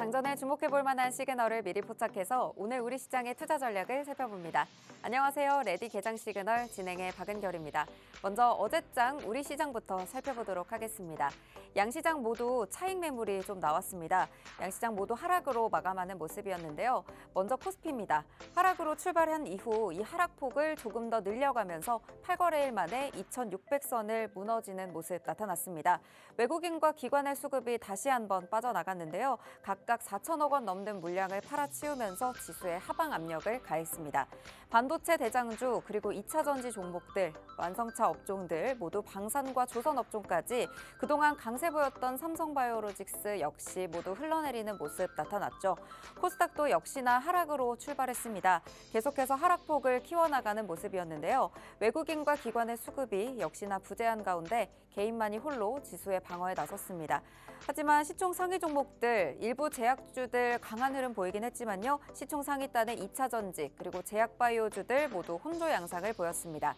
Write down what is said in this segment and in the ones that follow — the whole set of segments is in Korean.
장전에 주목해볼 만한 시그널을 미리 포착해서 오늘 우리 시장의 투자 전략을 살펴봅니다. 안녕하세요. 레디 개장 시그널 진행의 박은결입니다. 먼저 어제장 우리 시장부터 살펴보도록 하겠습니다. 양시장 모두 차익 매물이 좀 나왔습니다. 양시장 모두 하락으로 마감하는 모습이었는데요. 먼저 코스피입니다. 하락으로 출발한 이후 이 하락폭을 조금 더 늘려가면서 8거래일 만에 2,600선을 무너지는 모습 나타났습니다. 외국인과 기관의 수급이 다시 한번 빠져나갔는데요. 각각 4천억 원 넘는 물량을 팔아치우면서 지수에 하방 압력을 가했습니다. 반도체 대장주 그리고 2차 전지 종목들, 완성차 업종들 모두 방산과 조선 업종까지 그동안 강세 보였던 삼성바이오로직스 역시 모두 흘러내리는 모습 나타났죠. 코스닥도 역시나 하락으로 출발했습니다. 계속해서 하락폭을 키워나가는 모습이었는데요. 외국인과 기관의 수급이 역시나 부재한 가운데 개인만이 홀로 지수의 방어에 나섰습니다. 하지만 시총 상위 종목들, 일부 제약주들 강한 흐름 보이긴 했지만요. 시총 상위단의 2차 전지 그리고 제약바이오주들 모두 혼조 양상을 보였습니다.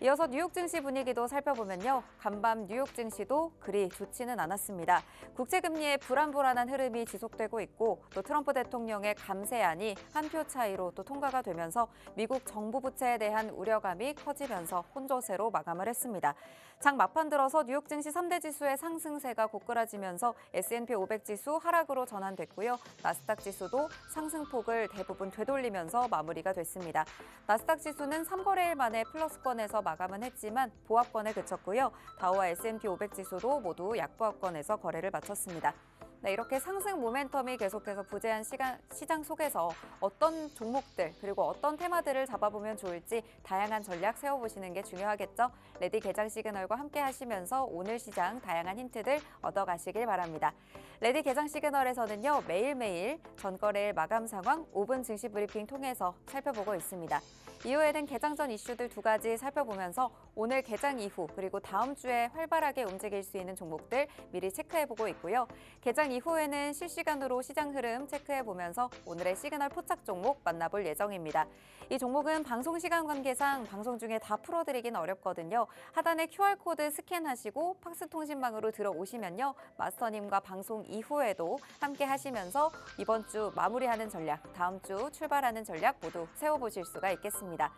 이어서 뉴욕 증시 분위기도 살펴보면요. 간밤 뉴욕 증시도 그리 좋지는 않았습니다. 국채금리의 불안불안한 흐름이 지속되고 있고 또 트럼프 대통령의 감세안이 한 표 차이로 또 통과가 되면서 미국 정부 부채에 대한 우려감이 커지면서 혼조세로 마감을 했습니다. 장 막판 들어서 뉴욕 증시 3대 지수의 상승세가 고꾸라지면서 S&P 500 지수 하락으로 전환됐고요. 나스닥 지수도 상승폭을 대부분 되돌리면서 마무리가 됐습니다. 나스닥 지수는 3거래일 만에 플러스권에서 마감은 했지만 보합권에 그쳤고요. 다우와 S&P 500 지수도 모두 약보합권에서 거래를 마쳤습니다. 네, 이렇게 상승 모멘텀이 계속해서 부재한 시장 속에서 어떤 종목들 그리고 어떤 테마들을 잡아보면 좋을지 다양한 전략 세워보시는 게 중요하겠죠. 레디 개장 시그널과 함께 하시면서 오늘 시장 다양한 힌트들 얻어가시길 바랍니다. 레디 개장 시그널에서는요. 매일매일 전거래일 마감 상황 5분 증시 브리핑 통해서 살펴보고 있습니다. 이후에는 개장 전 이슈들 두 가지 살펴보면서 오늘 개장 이후 그리고 다음 주에 활발하게 움직일 수 있는 종목들 미리 체크해보고 있고요. 개장 이후에는 실시간으로 시장 흐름 체크해보면서 오늘의 시그널 포착 종목 만나볼 예정입니다. 이 종목은 방송 시간 관계상 방송 중에 다 풀어드리긴 어렵거든요. 하단에 QR코드 스캔하시고 팍스통신망으로 들어오시면요. 마스터님과 방송 이후에도 함께 하시면서 이번 주 마무리하는 전략, 다음 주 출발하는 전략 모두 세워보실 수가 있겠습니다.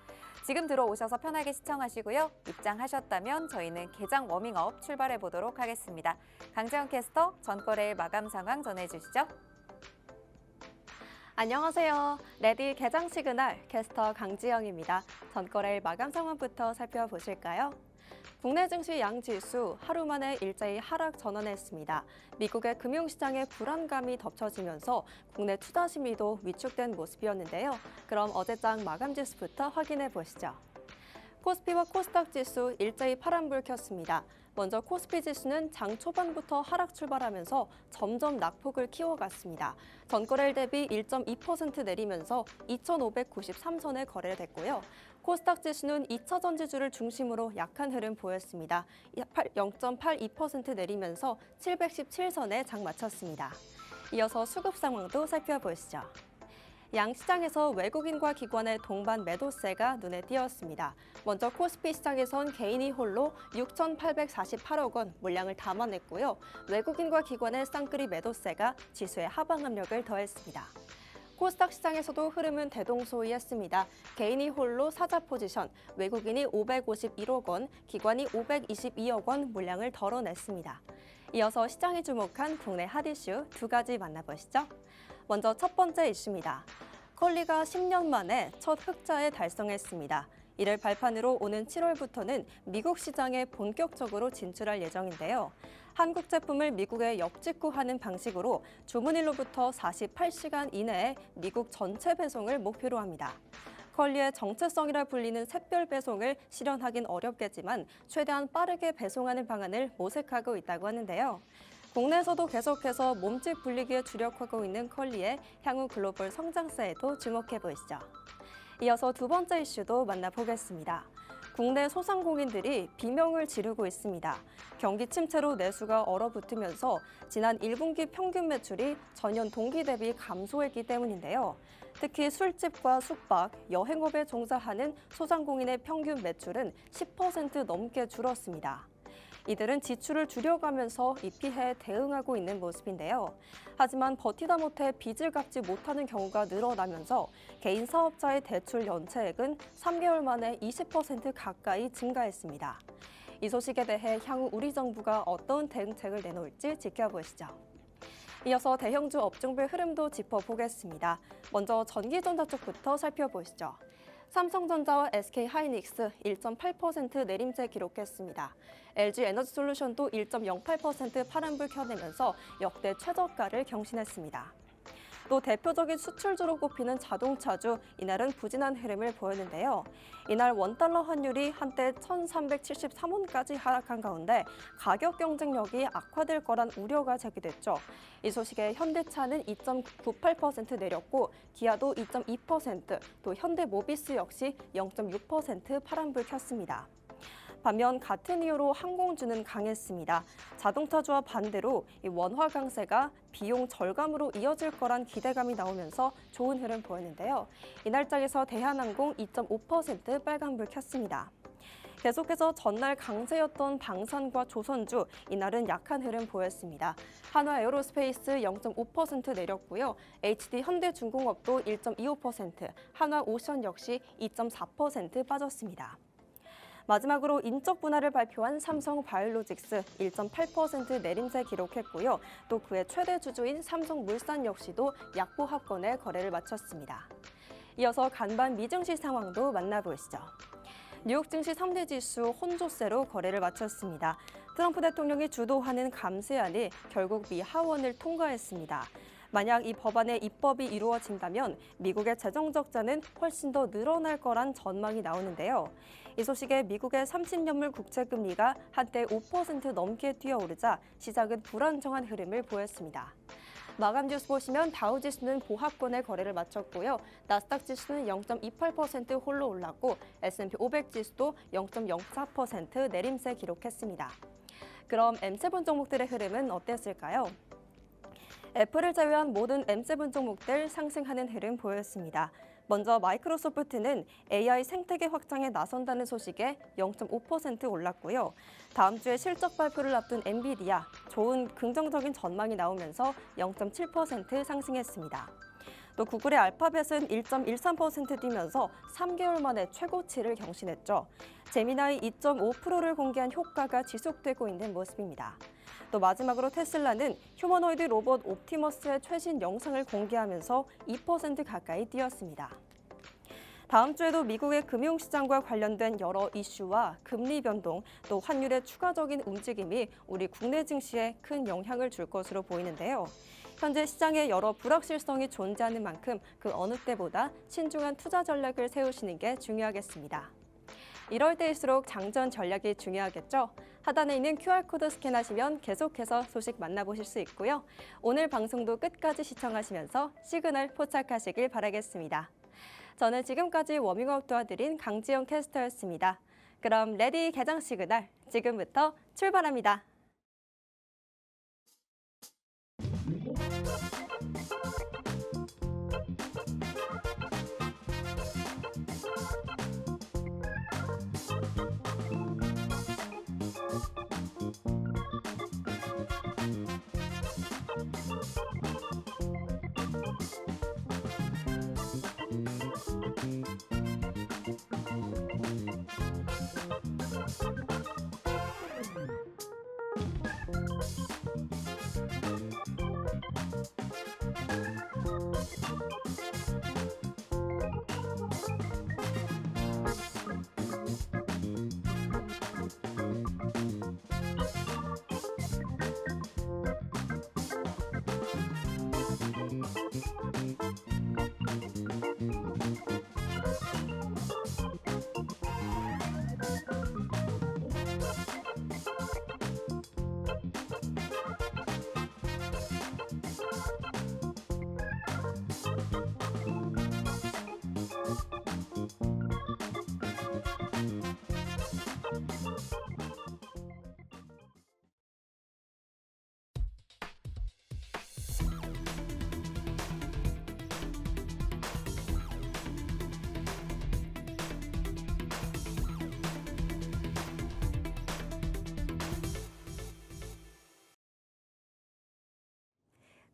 지금 들어오셔서 편하게 시청하시고요. 입장하셨다면 저희는 개장 워밍업 출발해 보도록 하겠습니다. 강재원 캐스터 전거래일 마감 상황 전해주시죠. 안녕하세요. 레디 개장 시그널 캐스터 강지영입니다. 전거래일 마감 상황부터 살펴보실까요? 국내 증시 양지수 하루 만에 일제히 하락 전환했습니다. 미국의 금융시장의 불안감이 덮쳐지면서 국내 투자 심리도 위축된 모습이었는데요. 그럼 어제장 마감 지수부터 확인해 보시죠. 코스피와 코스닥 지수 일제히 파란불 켰습니다. 먼저 코스피 지수는 장 초반부터 하락 출발하면서 점점 낙폭을 키워갔습니다. 전거래일 대비 1.2% 내리면서 2,593선에 거래됐고요. 코스닥 지수는 2차 전지주를 중심으로 약한 흐름 보였습니다. 0.82% 내리면서 717선에 장 마쳤습니다. 이어서 수급 상황도 살펴보시죠. 양시장에서 외국인과 기관의 동반 매도세가 눈에 띄었습니다. 먼저 코스피 시장에선 개인이 홀로 6,848억 원 물량을 담아냈고요. 외국인과 기관의 쌍끌이 매도세가 지수의 하방 압력을 더했습니다. 코스닥 시장에서도 흐름은 대동소이했습니다. 개인이 홀로 사자 포지션, 외국인이 551억 원, 기관이 522억 원 물량을 덜어냈습니다. 이어서 시장이 주목한 국내 핫 이슈 두 가지 만나보시죠. 먼저 첫 번째 이슈입니다. 컬리가 10년 만에 첫 흑자에 달성했습니다. 이를 발판으로 오는 7월부터는 미국 시장에 본격적으로 진출할 예정인데요. 한국 제품을 미국에 역직구하는 방식으로 주문일로부터 48시간 이내에 미국 전체 배송을 목표로 합니다. 컬리의 정체성이라 불리는 샛별 배송을 실현하긴 어렵겠지만 최대한 빠르게 배송하는 방안을 모색하고 있다고 하는데요. 국내에서도 계속해서 몸집 불리기에 주력하고 있는 컬리의 향후 글로벌 성장세에도 주목해 보시죠. 이어서 두 번째 이슈도 만나보겠습니다. 국내 소상공인들이 비명을 지르고 있습니다. 경기 침체로 내수가 얼어붙으면서 지난 1분기 평균 매출이 전년 동기 대비 감소했기 때문인데요. 특히 술집과 숙박, 여행업에 종사하는 소상공인의 평균 매출은 10% 넘게 줄었습니다. 이들은 지출을 줄여가면서 이 피해에 대응하고 있는 모습인데요. 하지만 버티다 못해 빚을 갚지 못하는 경우가 늘어나면서 개인 사업자의 대출 연체액은 3개월 만에 20% 가까이 증가했습니다. 이 소식에 대해 향후 우리 정부가 어떤 대응책을 내놓을지 지켜보시죠. 이어서 대형주 업종별 흐름도 짚어보겠습니다. 먼저 전기전자 쪽부터 살펴보시죠. 삼성전자와 SK하이닉스 1.8% 내림세 기록했습니다. LG에너지솔루션도 1.08% 파란불 켜내면서 역대 최저가를 경신했습니다. 또 대표적인 수출주로 꼽히는 자동차주, 이날은 부진한 흐름을 보였는데요. 이날 원달러 환율이 한때 1,373원까지 하락한 가운데 가격 경쟁력이 악화될 거란 우려가 제기됐죠. 이 소식에 현대차는 2.98% 내렸고 기아도 2.2%, 또 현대모비스 역시 0.6% 파란불 켰습니다. 반면 같은 이유로 항공주는 강했습니다. 자동차주와 반대로 이 원화 강세가 비용 절감으로 이어질 거란 기대감이 나오면서 좋은 흐름 보였는데요. 이날장에서 대한항공 2.5% 빨간불 켰습니다. 계속해서 전날 강세였던 방산과 조선주, 이날은 약한 흐름 보였습니다. 한화에어로스페이스 0.5% 내렸고요. HD 현대중공업도 1.25%, 한화오션 역시 2.4% 빠졌습니다. 마지막으로 인적 분할을 발표한 삼성바이오로직스 1.8% 내림세 기록했고요. 또 그의 최대 주주인 삼성물산 역시도 약보합권의 거래를 마쳤습니다. 이어서 간밤 미증시 상황도 만나보시죠. 뉴욕 증시 3대 지수 혼조세로 거래를 마쳤습니다. 트럼프 대통령이 주도하는 감세안이 결국 미 하원을 통과했습니다. 만약 이 법안의 입법이 이루어진다면 미국의 재정 적자는 훨씬 더 늘어날 거란 전망이 나오는데요. 이 소식에 미국의 30년물 국채금리가 한때 5% 넘게 뛰어오르자 시장은 불안정한 흐름을 보였습니다. 마감 지수 보시면 다우지수는 보합권의 거래를 마쳤고요. 나스닥 지수는 0.28% 홀로 올랐고 S&P 500 지수도 0.04% 내림세 기록했습니다. 그럼 M7 종목들의 흐름은 어땠을까요? 애플을 제외한 모든 M7 종목들 상승하는 흐름 보였습니다. 먼저 마이크로소프트는 AI 생태계 확장에 나선다는 소식에 0.5% 올랐고요. 다음 주에 실적 발표를 앞둔 엔비디아, 좋은 긍정적인 전망이 나오면서 0.7% 상승했습니다. 또 구글의 알파벳은 1.13% 뛰면서 3개월 만에 최고치를 경신했죠. 제미나이 2.5%를 공개한 효과가 지속되고 있는 모습입니다. 또 마지막으로 테슬라는 휴머노이드 로봇 옵티머스의 최신 영상을 공개하면서 2% 가까이 뛰었습니다. 다음 주에도 미국의 금융시장과 관련된 여러 이슈와 금리 변동, 또 환율의 추가적인 움직임이 우리 국내 증시에 큰 영향을 줄 것으로 보이는데요. 현재 시장에 여러 불확실성이 존재하는 만큼 그 어느 때보다 신중한 투자 전략을 세우시는 게 중요하겠습니다. 이럴 때일수록 장전 전략이 중요하겠죠? 하단에 있는 QR코드 스캔하시면 계속해서 소식 만나보실 수 있고요. 오늘 방송도 끝까지 시청하시면서 시그널 포착하시길 바라겠습니다. 저는 지금까지 워밍업 도와드린 강지영 캐스터였습니다. 그럼 레디 개장 시그널 지금부터 출발합니다.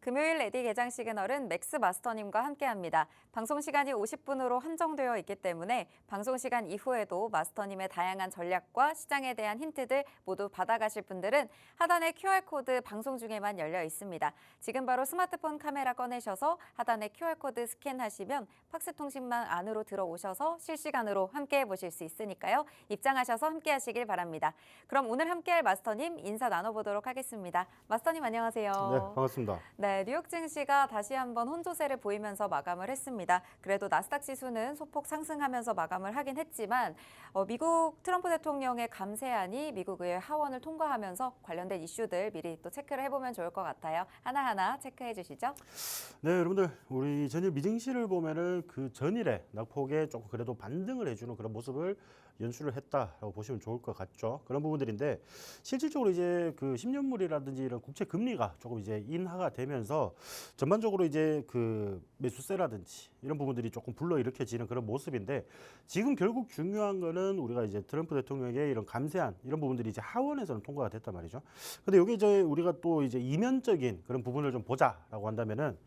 금요일 레디 개장 시그널은 맥스 마스터님과 함께합니다. 방송 시간이 50분으로 한정되어 있기 때문에 방송 시간 이후에도 마스터님의 다양한 전략과 시장에 대한 힌트들 모두 받아가실 분들은 하단의 QR코드 방송 중에만 열려 있습니다. 지금 바로 스마트폰 카메라 꺼내셔서 하단의 QR코드 스캔하시면 팍스통신망 안으로 들어오셔서 실시간으로 함께해 보실 수 있으니까요. 입장하셔서 함께하시길 바랍니다. 그럼 오늘 함께할 마스터님 인사 나눠보도록 하겠습니다. 마스터님 안녕하세요. 네, 반갑습니다. 네, 뉴욕 증시가 다시 한번 혼조세를 보이면서 마감을 했습니다. 그래도 나스닥 지수는 소폭 상승하면서 마감을 하긴 했지만 미국 트럼프 대통령의 감세안이 미국 의회 하원을 통과하면서 관련된 이슈들 미리 또 체크를 해보면 좋을 것 같아요. 하나하나 체크해 주시죠. 네, 여러분들 우리 전일 미증시를 보면은 그 전일에 낙폭에 조금 그래도 반등을 해주는 그런 모습을 연출을 했다라고 보시면 좋을 것 같죠. 그런 부분들인데 실질적으로 이제 그 10년물이라든지 이런 국채 금리가 조금 이제 인하가 되면서 전반적으로 이제 그 매수세라든지 이런 부분들이 조금 불러일으켜지는 그런 모습인데 지금 결국 중요한 거는 우리가 이제 트럼프 대통령의 이런 감세안 이런 부분들이 이제 하원에서는 통과가 됐단 말이죠. 근데 여기 이제 우리가 또 이제 이면적인 그런 부분을 좀 보자라고 한다면은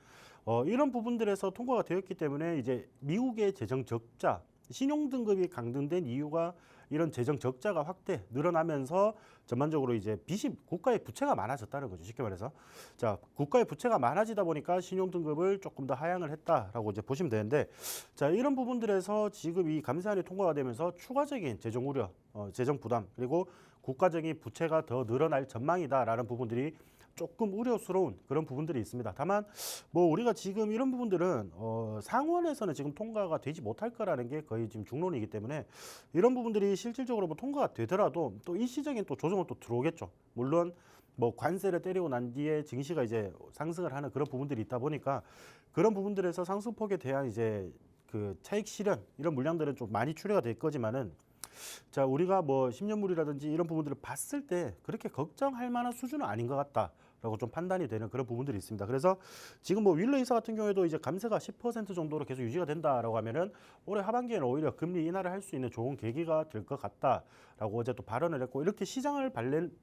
이런 부분들에서 통과가 되었기 때문에 이제 미국의 재정 적자 신용 등급이 강등된 이유가 이런 재정 적자가 확대 늘어나면서 전반적으로 이제 빚이 국가의 부채가 많아졌다는 거죠. 쉽게 말해서 자 국가의 부채가 많아지다 보니까 신용 등급을 조금 더 하향을 했다라고 이제 보시면 되는데 자 이런 부분들에서 지금 이 감세안이 통과가 되면서 추가적인 재정 우려, 재정 부담 그리고 국가적인 부채가 더 늘어날 전망이다라는 부분들이 조금 우려스러운 그런 부분들이 있습니다. 다만 뭐 우리가 지금 이런 부분들은 상원에서는 지금 통과가 되지 못할 거라는 게 거의 지금 중론이기 때문에 이런 부분들이 실질적으로 뭐 통과가 되더라도 또 일시적인 또 조정은 또 들어오겠죠. 물론 뭐 관세를 때리고 난 뒤에 증시가 이제 상승을 하는 그런 부분들이 있다 보니까 그런 부분들에서 상승폭에 대한 이제 그 차익 실현 이런 물량들은 좀 많이 출회가 될 거지만은 자 우리가 뭐 10년물이라든지 이런 부분들을 봤을 때 그렇게 걱정할 만한 수준은 아닌 것 같다라고 좀 판단이 되는 그런 부분들이 있습니다. 그래서 지금 뭐 윌러 이사 같은 경우에도 이제 감세가 10% 정도로 계속 유지가 된다라고 하면은 올해 하반기에는 오히려 금리 인하를 할 수 있는 좋은 계기가 될 것 같다라고 어제 또 발언을 했고 이렇게 시장을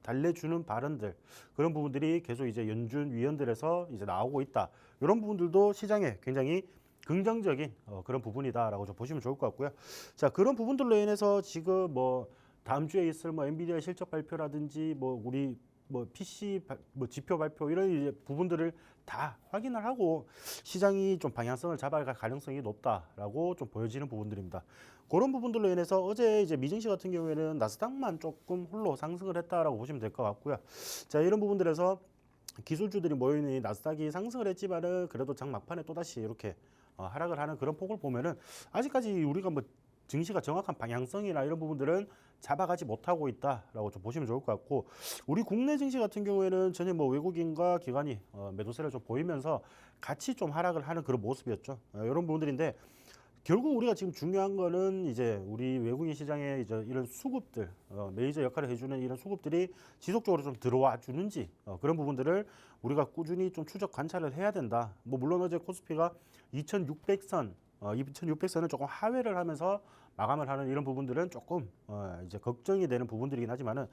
달래주는 발언들 그런 부분들이 계속 이제 연준 위원들에서 이제 나오고 있다. 이런 부분들도 시장에 굉장히 긍정적인 그런 부분이다라고 좀 보시면 좋을 것 같고요. 자 그런 부분들로 인해서 지금 뭐 다음 주에 있을 뭐 엔비디아 실적 발표라든지 뭐 우리 뭐 PC 뭐 지표 발표 이런 이제 부분들을 다 확인을 하고 시장이 좀 방향성을 잡아갈 가능성이 높다라고 좀 보여지는 부분들입니다. 그런 부분들로 인해서 어제 이제 미증시 같은 경우에는 나스닥만 조금 홀로 상승을 했다라고 보시면 될 것 같고요. 자 이런 부분들에서 기술주들이 모여있는 이 나스닥이 상승을 했지만은 그래도 장 막판에 또다시 이렇게 하락을 하는 그런 폭을 보면은 아직까지 우리가 뭐 증시가 정확한 방향성이나 이런 부분들은 잡아가지 못하고 있다라고 좀 보시면 좋을 것 같고 우리 국내 증시 같은 경우에는 전혀 뭐 외국인과 기관이 매도세를 좀 보이면서 같이 좀 하락을 하는 그런 모습이었죠. 이런 부분들인데 결국 우리가 지금 중요한 거는 이제 우리 외국인 시장에 이제 이런 수급들 메이저 역할을 해주는 이런 수급들이 지속적으로 좀 들어와 주는지 그런 부분들을 우리가 꾸준히 좀 추적 관찰을 해야 된다. 뭐 물론 어제 코스피가 2,600선 2,600선을 조금 하회를 하면서 마감을 하는 이런 부분들은 조금 이제 걱정이 되는 부분들이긴 하지만은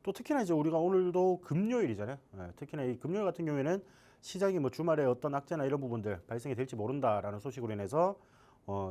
또 특히나 이제 우리가 오늘도 금요일이잖아요. 특히나 이 금요일 같은 경우에는 시장이 뭐 주말에 어떤 악재나 이런 부분들 발생이 될지 모른다라는 소식으로 인해서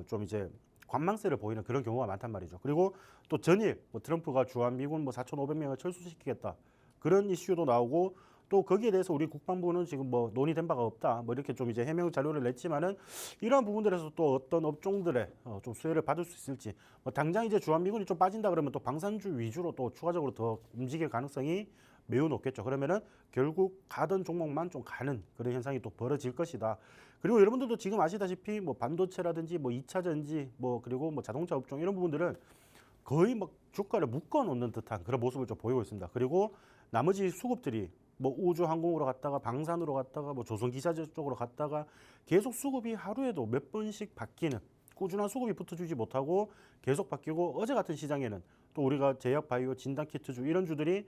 좀 이제 관망세를 보이는 그런 경우가 많단 말이죠. 그리고 또 전일 뭐 트럼프가 주한미군 뭐 4,500명을 철수시키겠다 그런 이슈도 나오고 또 거기에 대해서 우리 국방부는 지금 뭐 논의된 바가 없다 뭐 이렇게 좀 이제 해명 자료를 냈지만은 이러한 부분들에서 또 어떤 업종들의 좀 수혜를 받을 수 있을지 뭐 당장 이제 주한미군이 좀 빠진다 그러면 또 방산주 위주로 또 추가적으로 더 움직일 가능성이 매우 높겠죠. 그러면은 결국 가던 종목만 좀 가는 그런 현상이 또 벌어질 것이다. 그리고 여러분들도 지금 아시다시피 뭐 반도체라든지 뭐 2차 전지 뭐 그리고 뭐 자동차 업종 이런 부분들은 거의 막 주가를 묶어 놓는 듯한 그런 모습을 좀 보이고 있습니다. 그리고 나머지 수급들이 뭐 우주 항공으로 갔다가 방산으로 갔다가 뭐 조선 기사제 쪽으로 갔다가 계속 수급이 하루에도 몇 번씩 바뀌는 꾸준한 수급이 붙어주지 못하고 계속 바뀌고 어제 같은 시장에는 또 우리가 제약 바이오 진단 키트주 이런 주들이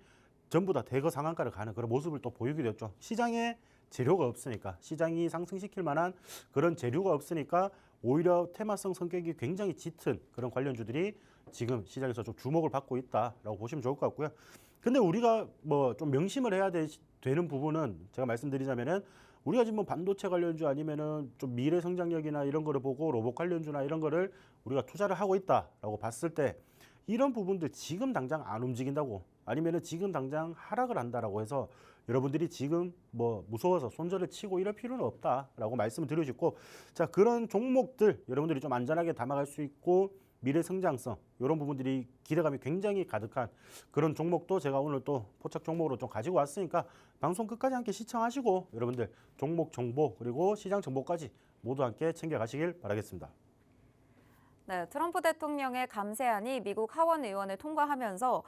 전부 다 대거 상한가를 가는 그런 모습을 또 보이게 됐죠. 시장에 재료가 없으니까 시장이 상승시킬 만한 그런 재료가 없으니까 오히려 테마성 성격이 굉장히 짙은 그런 관련주들이 지금 시장에서 좀 주목을 받고 있다라고 보시면 좋을 것 같고요. 근데 우리가 뭐 좀 명심을 해야 되는 부분은 제가 말씀드리자면은 우리가 지금 뭐 반도체 관련주 아니면은 좀 미래 성장력이나 이런 거를 보고 로봇 관련주나 이런 거를 우리가 투자를 하고 있다라고 봤을 때 이런 부분들 지금 당장 안 움직인다고 아니면은 지금 당장 하락을 한다라고 해서 여러분들이 지금 뭐 무서워서 손절을 치고 이럴 필요는 없다라고 말씀을 드리고 싶고 자 그런 종목들 여러분들이 좀 안전하게 담아갈 수 있고 미래 성장성 이런 부분들이 기대감이 굉장히 가득한 그런 종목도 제가 오늘 또 포착 종목으로 좀 가지고 왔으니까 방송 끝까지 함께 시청하시고 여러분들 종목 정보 그리고 시장 정보까지 모두 함께 챙겨가시길 바라겠습니다. 네, 트럼프 대통령의 감세안이 미국 하원 의원을 통과하면서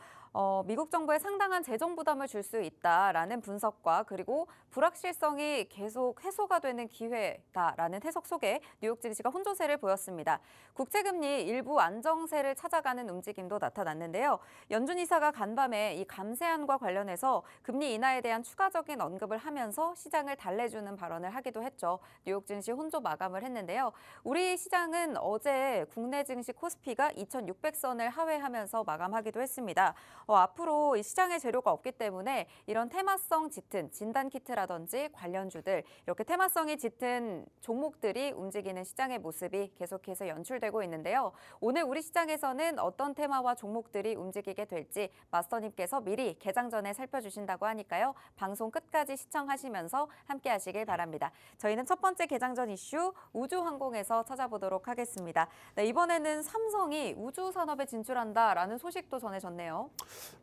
미국 정부에 상당한 재정 부담을 줄 수 있다라는 분석과 그리고 불확실성이 계속 해소가 되는 기회다라는 해석 속에 뉴욕 증시가 혼조세를 보였습니다. 국채금리 일부 안정세를 찾아가는 움직임도 나타났는데요. 연준 이사가 간밤에 이 감세안과 관련해서 금리 인하에 대한 추가적인 언급을 하면서 시장을 달래주는 발언을 하기도 했죠. 뉴욕 증시 혼조 마감을 했는데요. 우리 시장은 어제 국내 증시 코스피가 2,600선을 하회하면서 마감하기도 했습니다. 앞으로 이 시장에 재료가 없기 때문에 이런 테마성 짙은 진단키트라든지 관련주들 이렇게 테마성이 짙은 종목들이 움직이는 시장의 모습이 계속해서 연출되고 있는데요. 오늘 우리 시장에서는 어떤 테마와 종목들이 움직이게 될지 마스터님께서 미리 개장 전에 살펴주신다고 하니까요. 방송 끝까지 시청하시면서 함께 하시길 바랍니다. 저희는 첫 번째 개장 전 이슈 우주항공에서 찾아보도록 하겠습니다. 네, 이번에는 삼성이 우주산업에 진출한다라는 소식도 전해졌네요.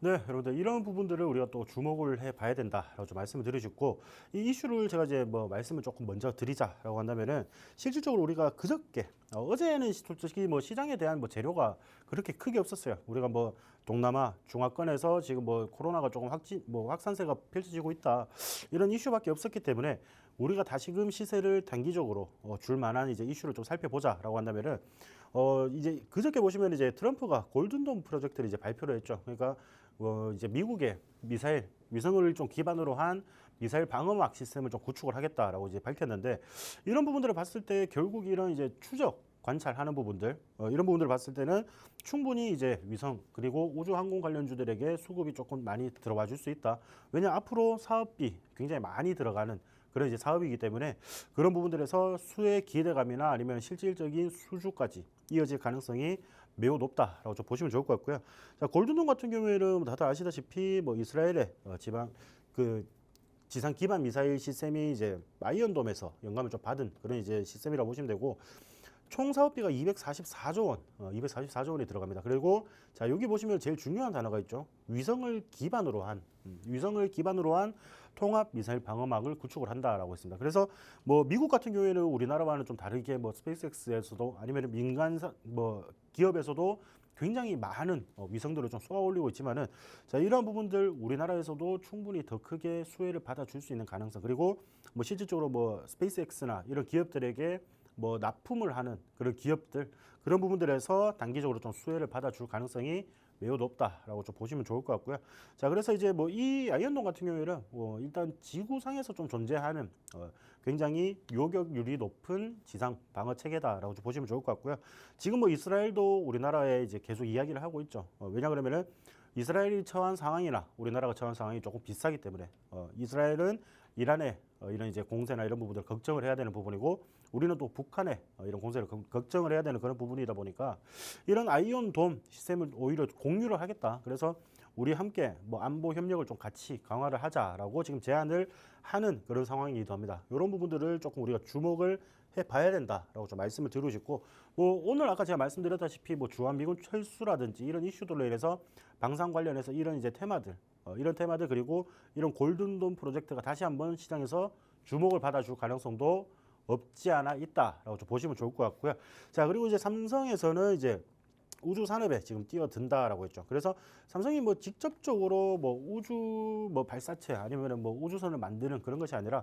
네, 여러분들 이런 부분들을 우리가 또 주목을 해봐야 된다라고 좀 말씀을 드리고 이 이슈를 제가 이제 뭐 말씀을 조금 먼저 드리자라고 한다면은 실질적으로 우리가 그저께 어제는 솔직히 뭐 시장에 대한 뭐 재료가 그렇게 크게 없었어요. 우리가 뭐 동남아 중화권에서 지금 뭐 코로나가 조금 확산세가 펼쳐지고 있다 이런 이슈밖에 없었기 때문에 우리가 다시금 시세를 단기적으로 줄 만한 이제 이슈를 좀 살펴보자라고 한다면은 이제 그저께 보시면 이제 트럼프가 골든돔 프로젝트를 이제 발표를 했죠. 그러니까 이제 미국의 미사일 위성을 좀 기반으로 한 미사일 방어막 시스템을 좀 구축을 하겠다라고 이제 밝혔는데 이런 부분들을 봤을 때 결국 이런 이제 추적 관찰하는 부분들 이런 부분들을 봤을 때는 충분히 이제 위성 그리고 우주 항공 관련주들에게 수급이 조금 많이 들어와 줄 수 있다. 왜냐 앞으로 사업비 굉장히 많이 들어가는 그런 이제 사업이기 때문에 그런 부분들에서 수의 기대감이나 아니면 실질적인 수주까지 이어질 가능성이 매우 높다라고 좀 보시면 좋을 것 같고요. 자, 골든돔 같은 경우에는 다들 아시다시피 뭐 이스라엘의 지상 기반 미사일 시스템이 이제 아이언돔에서 영감을 좀 받은 그런 이제 시스템이라고 보시면 되고 총 사업비가 244조 원, 244조 원이 들어갑니다. 그리고 자 여기 보시면 제일 중요한 단어가 있죠. 위성을 기반으로 한 통합 미사일 방어막을 구축을 한다라고 했습니다. 그래서 뭐 미국 같은 경우에는 우리나라와는 좀 다르게 뭐 스페이스X에서도 아니면 민간사 뭐 기업에서도 굉장히 많은 위성들을 좀 쏘아 올리고 있지만은 자 이러한 부분들 우리나라에서도 충분히 더 크게 수혜를 받아줄 수 있는 가능성 그리고 뭐 실질적으로 뭐 스페이스X나 이런 기업들에게 뭐 납품을 하는 그런 기업들 그런 부분들에서 단기적으로 좀 수혜를 받아줄 가능성이 매우 높다라고 좀 보시면 좋을 것 같고요. 자 그래서 이제 뭐 이 아이언돔 같은 경우에는 일단 지구상에서 좀 존재하는 굉장히 요격률이 높은 지상 방어 체계다라고 좀 보시면 좋을 것 같고요. 지금 뭐 이스라엘도 우리나라에 이제 계속 이야기를 하고 있죠. 왜냐 그러면은 이스라엘이 처한 상황이나 우리나라가 처한 상황이 조금 비슷하기 때문에 이스라엘은 이란의 이런 이제 공세나 이런 부분들 걱정을 해야 되는 부분이고 우리는 또 북한의 이런 공세를 걱정을 해야 되는 그런 부분이다 보니까 이런 아이언돔 시스템을 오히려 공유를 하겠다. 그래서 우리 함께 뭐 안보 협력을 좀 같이 강화를 하자라고 지금 제안을 하는 그런 상황이기도 합니다. 이런 부분들을 조금 우리가 주목을 해봐야 된다라고 좀 말씀을 드리고 싶고 뭐 오늘 아까 제가 말씀드렸다시피 뭐 주한미군 철수라든지 이런 이슈들로 인해서 방산 관련해서 이런 이제 테마들 그리고 이런 골든돔 프로젝트가 다시 한번 시장에서 주목을 받아줄 가능성도 없지 않아 있다라고 좀 보시면 좋을 것 같고요. 자 그리고 이제 삼성에서는 이제 우주 산업에 지금 뛰어든다라고 했죠. 그래서 삼성이 뭐 직접적으로 뭐 우주 뭐 발사체 아니면은 뭐 우주선을 만드는 그런 것이 아니라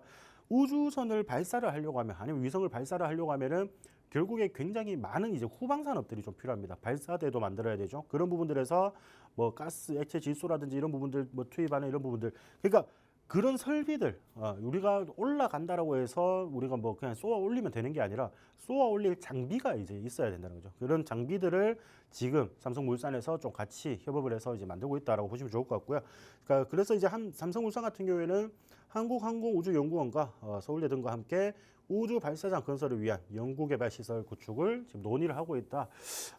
우주선을 발사를 하려고 하면 아니면 위성을 발사를 하려고 하면은 결국에 굉장히 많은 이제 후방 산업들이 좀 필요합니다. 발사대도 만들어야 되죠. 그런 부분들에서 뭐 가스, 액체 질소라든지 이런 부분들 뭐 투입하는 이런 부분들. 그러니까 그런 설비들 우리가 올라간다라고 해서 우리가 뭐 그냥 쏘아 올리면 되는 게 아니라 쏘아 올릴 장비가 이제 있어야 된다는 거죠. 그런 장비들을 지금 삼성물산에서 좀 같이 협업을 해서 이제 만들고 있다라고 보시면 좋을 것 같고요. 그러니까 그래서 이제 삼성물산 같은 경우에는 한국항공우주연구원과 서울대 등과 함께 우주 발사장 건설을 위한 연구개발 시설 구축을 지금 논의를 하고 있다.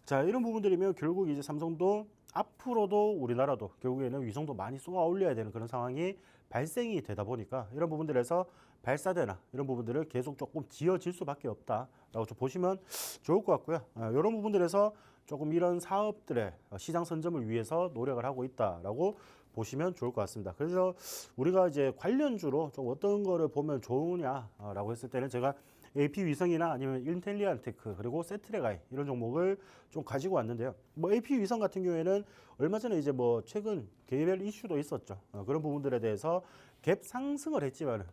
자, 이런 부분들이면 결국 이제 삼성도 앞으로도 우리나라도 결국에는 위성도 많이 쏘아 올려야 되는 그런 상황이 발생이 되다 보니까 이런 부분들에서 발사대나 이런 부분들을 계속 조금 지어질 수밖에 없다라고 좀 보시면 좋을 것 같고요. 이런 부분들에서 조금 이런 사업들의 시장 선점을 위해서 노력을 하고 있다라고 보시면 좋을 것 같습니다. 그래서 우리가 이제 관련주로 좀 어떤 거를 보면 좋으냐라고 했을 때는 제가 AP 위성이나 아니면 인텔리안테크 그리고 세트레가이 이런 종목을 좀 가지고 왔는데요. 뭐 AP 위성 같은 경우에는 얼마 전에 이제 뭐 최근 개별 이슈도 있었죠. 그런 부분들에 대해서 갭 상승을 했지만은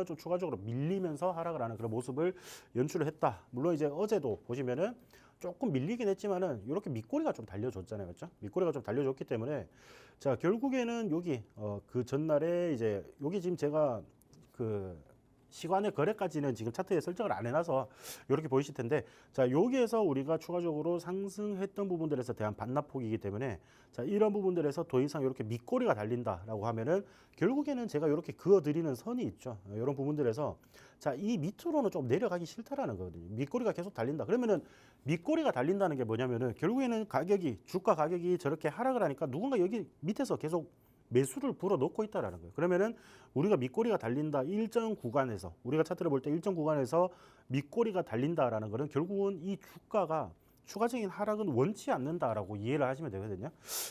좀 추가적으로 밀리면서 하락을 하는 그런 모습을 연출을 했다. 물론 이제 어제도 보시면은 조금 밀리긴 했지만은 이렇게 밑꼬리가 좀 달려줬잖아요, 그렇죠? 밑꼬리가 좀 달려줬기 때문에 자 결국에는 여기 그 전날에 이제 여기 지금 제가 그 시간의 거래까지는 지금 차트에 설정을 안 해놔서 이렇게 보이실 텐데 자 여기에서 우리가 추가적으로 상승했던 부분들에서 대한 반납폭이기 때문에 자 이런 부분들에서 더 이상 이렇게 밑꼬리가 달린다라고 하면은 결국에는 제가 이렇게 그어드리는 선이 있죠. 이런 부분들에서 자 이 밑으로는 좀 내려가기 싫다라는 거거든요. 밑꼬리가 계속 달린다. 그러면은 밑꼬리가 달린다는 게 뭐냐면은 결국에는 주가 가격이 저렇게 하락을 하니까 누군가 여기 밑에서 계속 매수를 불어넣고 있다라는 거예요. 그러면은 우리가 밑꼬리가 달린다 일정 구간에서 우리가 차트를 볼 때 일정 구간에서 밑꼬리가 달린다라는 거는 결국은 이 주가가 추가적인 하락은 원치 않는다라고 이해를 하시면 되거든요.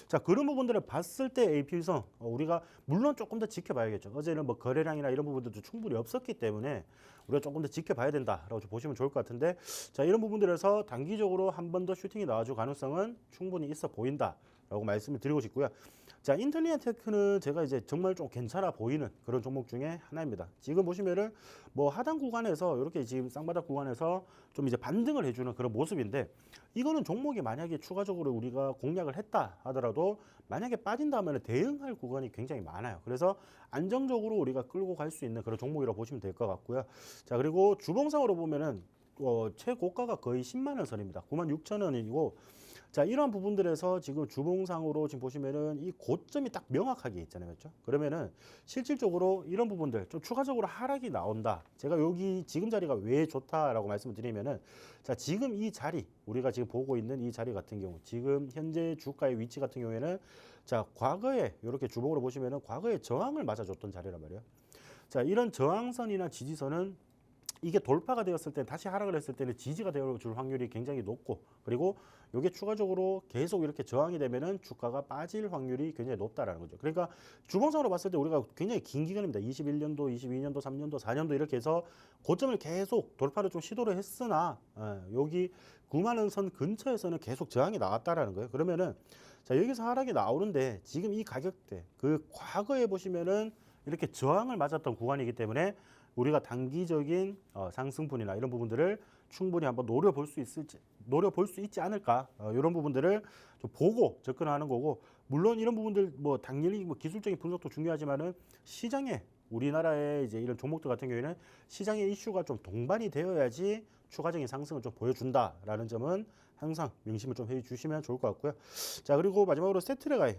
자 그런 부분들을 봤을 때 AP위성 우리가 물론 조금 더 지켜봐야겠죠. 어제는 뭐 거래량이나 이런 부분들도 충분히 없었기 때문에 우리가 조금 더 지켜봐야 된다라고 보시면 좋을 것 같은데 자 이런 부분들에서 단기적으로 한 번 더 슈팅이 나와줄 가능성은 충분히 있어 보인다라고 말씀을 드리고 싶고요. 자, 인텔리안테크는 제가 이제 정말 좀 괜찮아 보이는 그런 종목 중에 하나입니다. 지금 보시면은 뭐 하단 구간에서 이렇게 지금 쌍바닥 구간에서 좀 이제 반등을 해주는 그런 모습인데 이거는 종목이 만약에 추가적으로 우리가 공략을 했다 하더라도 만약에 빠진다면 대응할 구간이 굉장히 많아요. 그래서 안정적으로 우리가 끌고 갈 수 있는 그런 종목이라고 보시면 될 것 같고요. 자, 그리고 주봉상으로 보면은 최고가가 거의 10만 원 선입니다. 96,000원이고 자 이런 부분들에서 지금 주봉상으로 지금 보시면은 이 고점이 딱 명확하게 있잖아요, 그렇죠? 그러면은 실질적으로 이런 부분들 좀 추가적으로 하락이 나온다. 제가 여기 지금 자리가 왜 좋다라고 말씀을 드리면은 자 지금 이 자리 우리가 지금 보고 있는 이 자리 같은 경우 지금 현재 주가의 위치 같은 경우에는 자 과거에 이렇게 주봉으로 보시면은 과거에 저항을 맞아줬던 자리란 말이에요. 자 이런 저항선이나 지지선은 이게 돌파가 되었을 때 다시 하락을 했을 때는 지지가 되어줄 확률이 굉장히 높고 그리고 이게 추가적으로 계속 이렇게 저항이 되면은 주가가 빠질 확률이 굉장히 높다라는 거죠. 그러니까 주봉상으로 봤을 때 우리가 굉장히 긴 기간입니다. 21년도, 22년도, 3년도, 4년도 이렇게 해서 고점을 계속 돌파를 좀 시도를 했으나 여기 9만 원 선 근처에서는 계속 저항이 나왔다라는 거예요. 그러면은 자 여기서 하락이 나오는데 지금 이 가격대 그 과거에 보시면은 이렇게 저항을 맞았던 구간이기 때문에 우리가 단기적인 상승분이나 이런 부분들을 충분히 한번 노려볼 수 있지 않을까 이런 부분들을 좀 보고 접근하는 거고 물론 이런 부분들 뭐 당연히 뭐 기술적인 분석도 중요하지만은 시장에 우리나라의 이제 이런 종목들 같은 경우에는 시장의 이슈가 좀 동반이 되어야지 추가적인 상승을 좀 보여준다라는 점은 항상 명심을 좀 해주시면 좋을 것 같고요. 자 그리고 마지막으로 세트레가이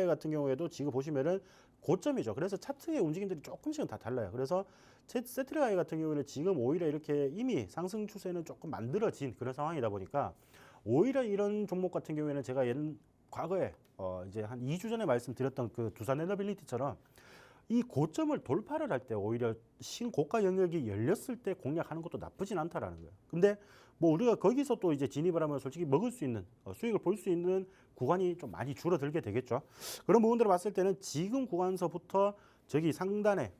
같은 경우에도 지금 보시면은 고점이죠. 그래서 차트의 움직임들이 조금씩은 다 달라요. 그래서 세트레가이 같은 경우는 지금 오히려 이렇게 이미 상승 추세는 조금 만들어진 그런 상황이다 보니까 오히려 이런 종목 같은 경우에는 제가 과거에 이제 한 2주 전에 말씀드렸던 그 두산에너빌리티처럼 이 고점을 돌파를 할 때 오히려 신고가 영역이 열렸을 때 공략하는 것도 나쁘진 않다라는 거예요. 근데 뭐 우리가 거기서 또 이제 진입을 하면 솔직히 먹을 수 있는 수익을 볼 수 있는 구간이 좀 많이 줄어들게 되겠죠. 그런 부분들을 봤을 때는 지금 구간서부터 저기 상단에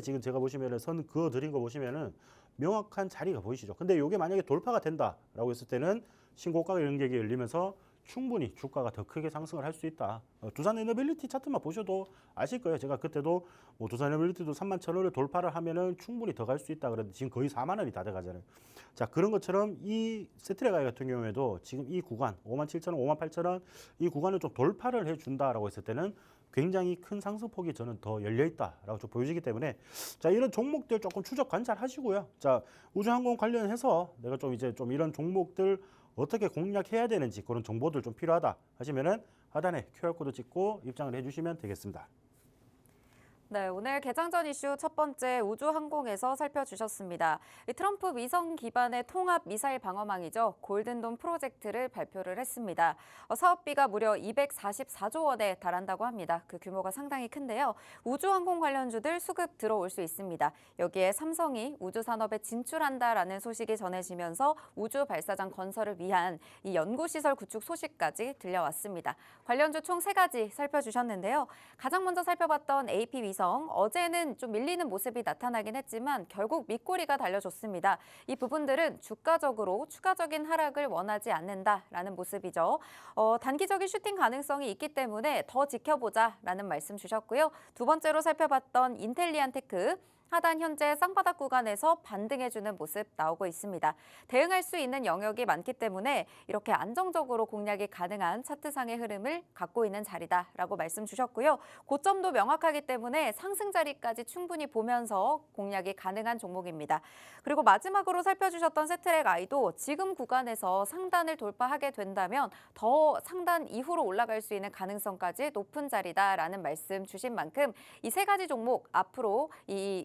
지금 제가 보시면은 선 그어드린 거 보시면은 명확한 자리가 보이시죠. 근데 이게 만약에 돌파가 된다라고 했을 때는 신고가 영역이 열리면서 충분히 주가가 더 크게 상승을 할 수 있다. 두산에너빌리티 차트만 보셔도 아실 거예요. 제가 그때도 뭐 두산에너빌리티도 31,000원을 돌파를 하면은 충분히 더 갈 수 있다 그랬는데 지금 거의 4만 원이 다 돼가잖아요. 자 그런 것처럼 이 세트레가이 같은 경우에도 지금 이 구간 57,000원, 58,000원 이 구간을 좀 돌파를 해준다라고 했을 때는 굉장히 큰 상승폭이 저는 더 열려 있다라고 좀 보여지기 때문에 자, 이런 종목들 조금 추적 관찰하시고요. 자, 우주항공 관련해서 내가 좀 이제 좀 이런 종목들 어떻게 공략해야 되는지 그런 정보들 좀 필요하다 하시면은 하단에 QR코드 찍고 입장을 해주시면 되겠습니다. 네, 오늘 개장 전 이슈 첫 번째 우주항공에서 살펴주셨습니다. 이 트럼프 위성 기반의 통합 미사일 방어망이죠. 골든돔 프로젝트를 발표를 했습니다. 사업비가 무려 244조 원에 달한다고 합니다. 그 규모가 상당히 큰데요. 우주항공 관련주들 수급 들어올 수 있습니다. 여기에 삼성이 우주산업에 진출한다라는 소식이 전해지면서 우주 발사장 건설을 위한 이 연구시설 구축 소식까지 들려왔습니다. 관련주 총 3가지 살펴주셨는데요. 가장 먼저 살펴봤던 AP 위성. 어제는 좀 밀리는 모습이 나타나긴 했지만 결국 밑꼬리가 달려줬습니다. 이 부분들은 주가적으로 추가적인 하락을 원하지 않는다라는 모습이죠. 단기적인 슈팅 가능성이 있기 때문에 더 지켜보자라는 말씀 주셨고요. 두 번째로 살펴봤던 인텔리안테크. 하단 현재 쌍바닥 구간에서 반등해주는 모습 나오고 있습니다. 대응할 수 있는 영역이 많기 때문에 이렇게 안정적으로 공략이 가능한 차트상의 흐름을 갖고 있는 자리다라고 말씀 주셨고요. 고점도 명확하기 때문에 상승 자리까지 충분히 보면서 공략이 가능한 종목입니다. 그리고 마지막으로 살펴주셨던 세트랙 아이도 지금 구간에서 상단을 돌파하게 된다면 더 상단 이후로 올라갈 수 있는 가능성까지 높은 자리다라는 말씀 주신 만큼 이 3가지 종목 앞으로 이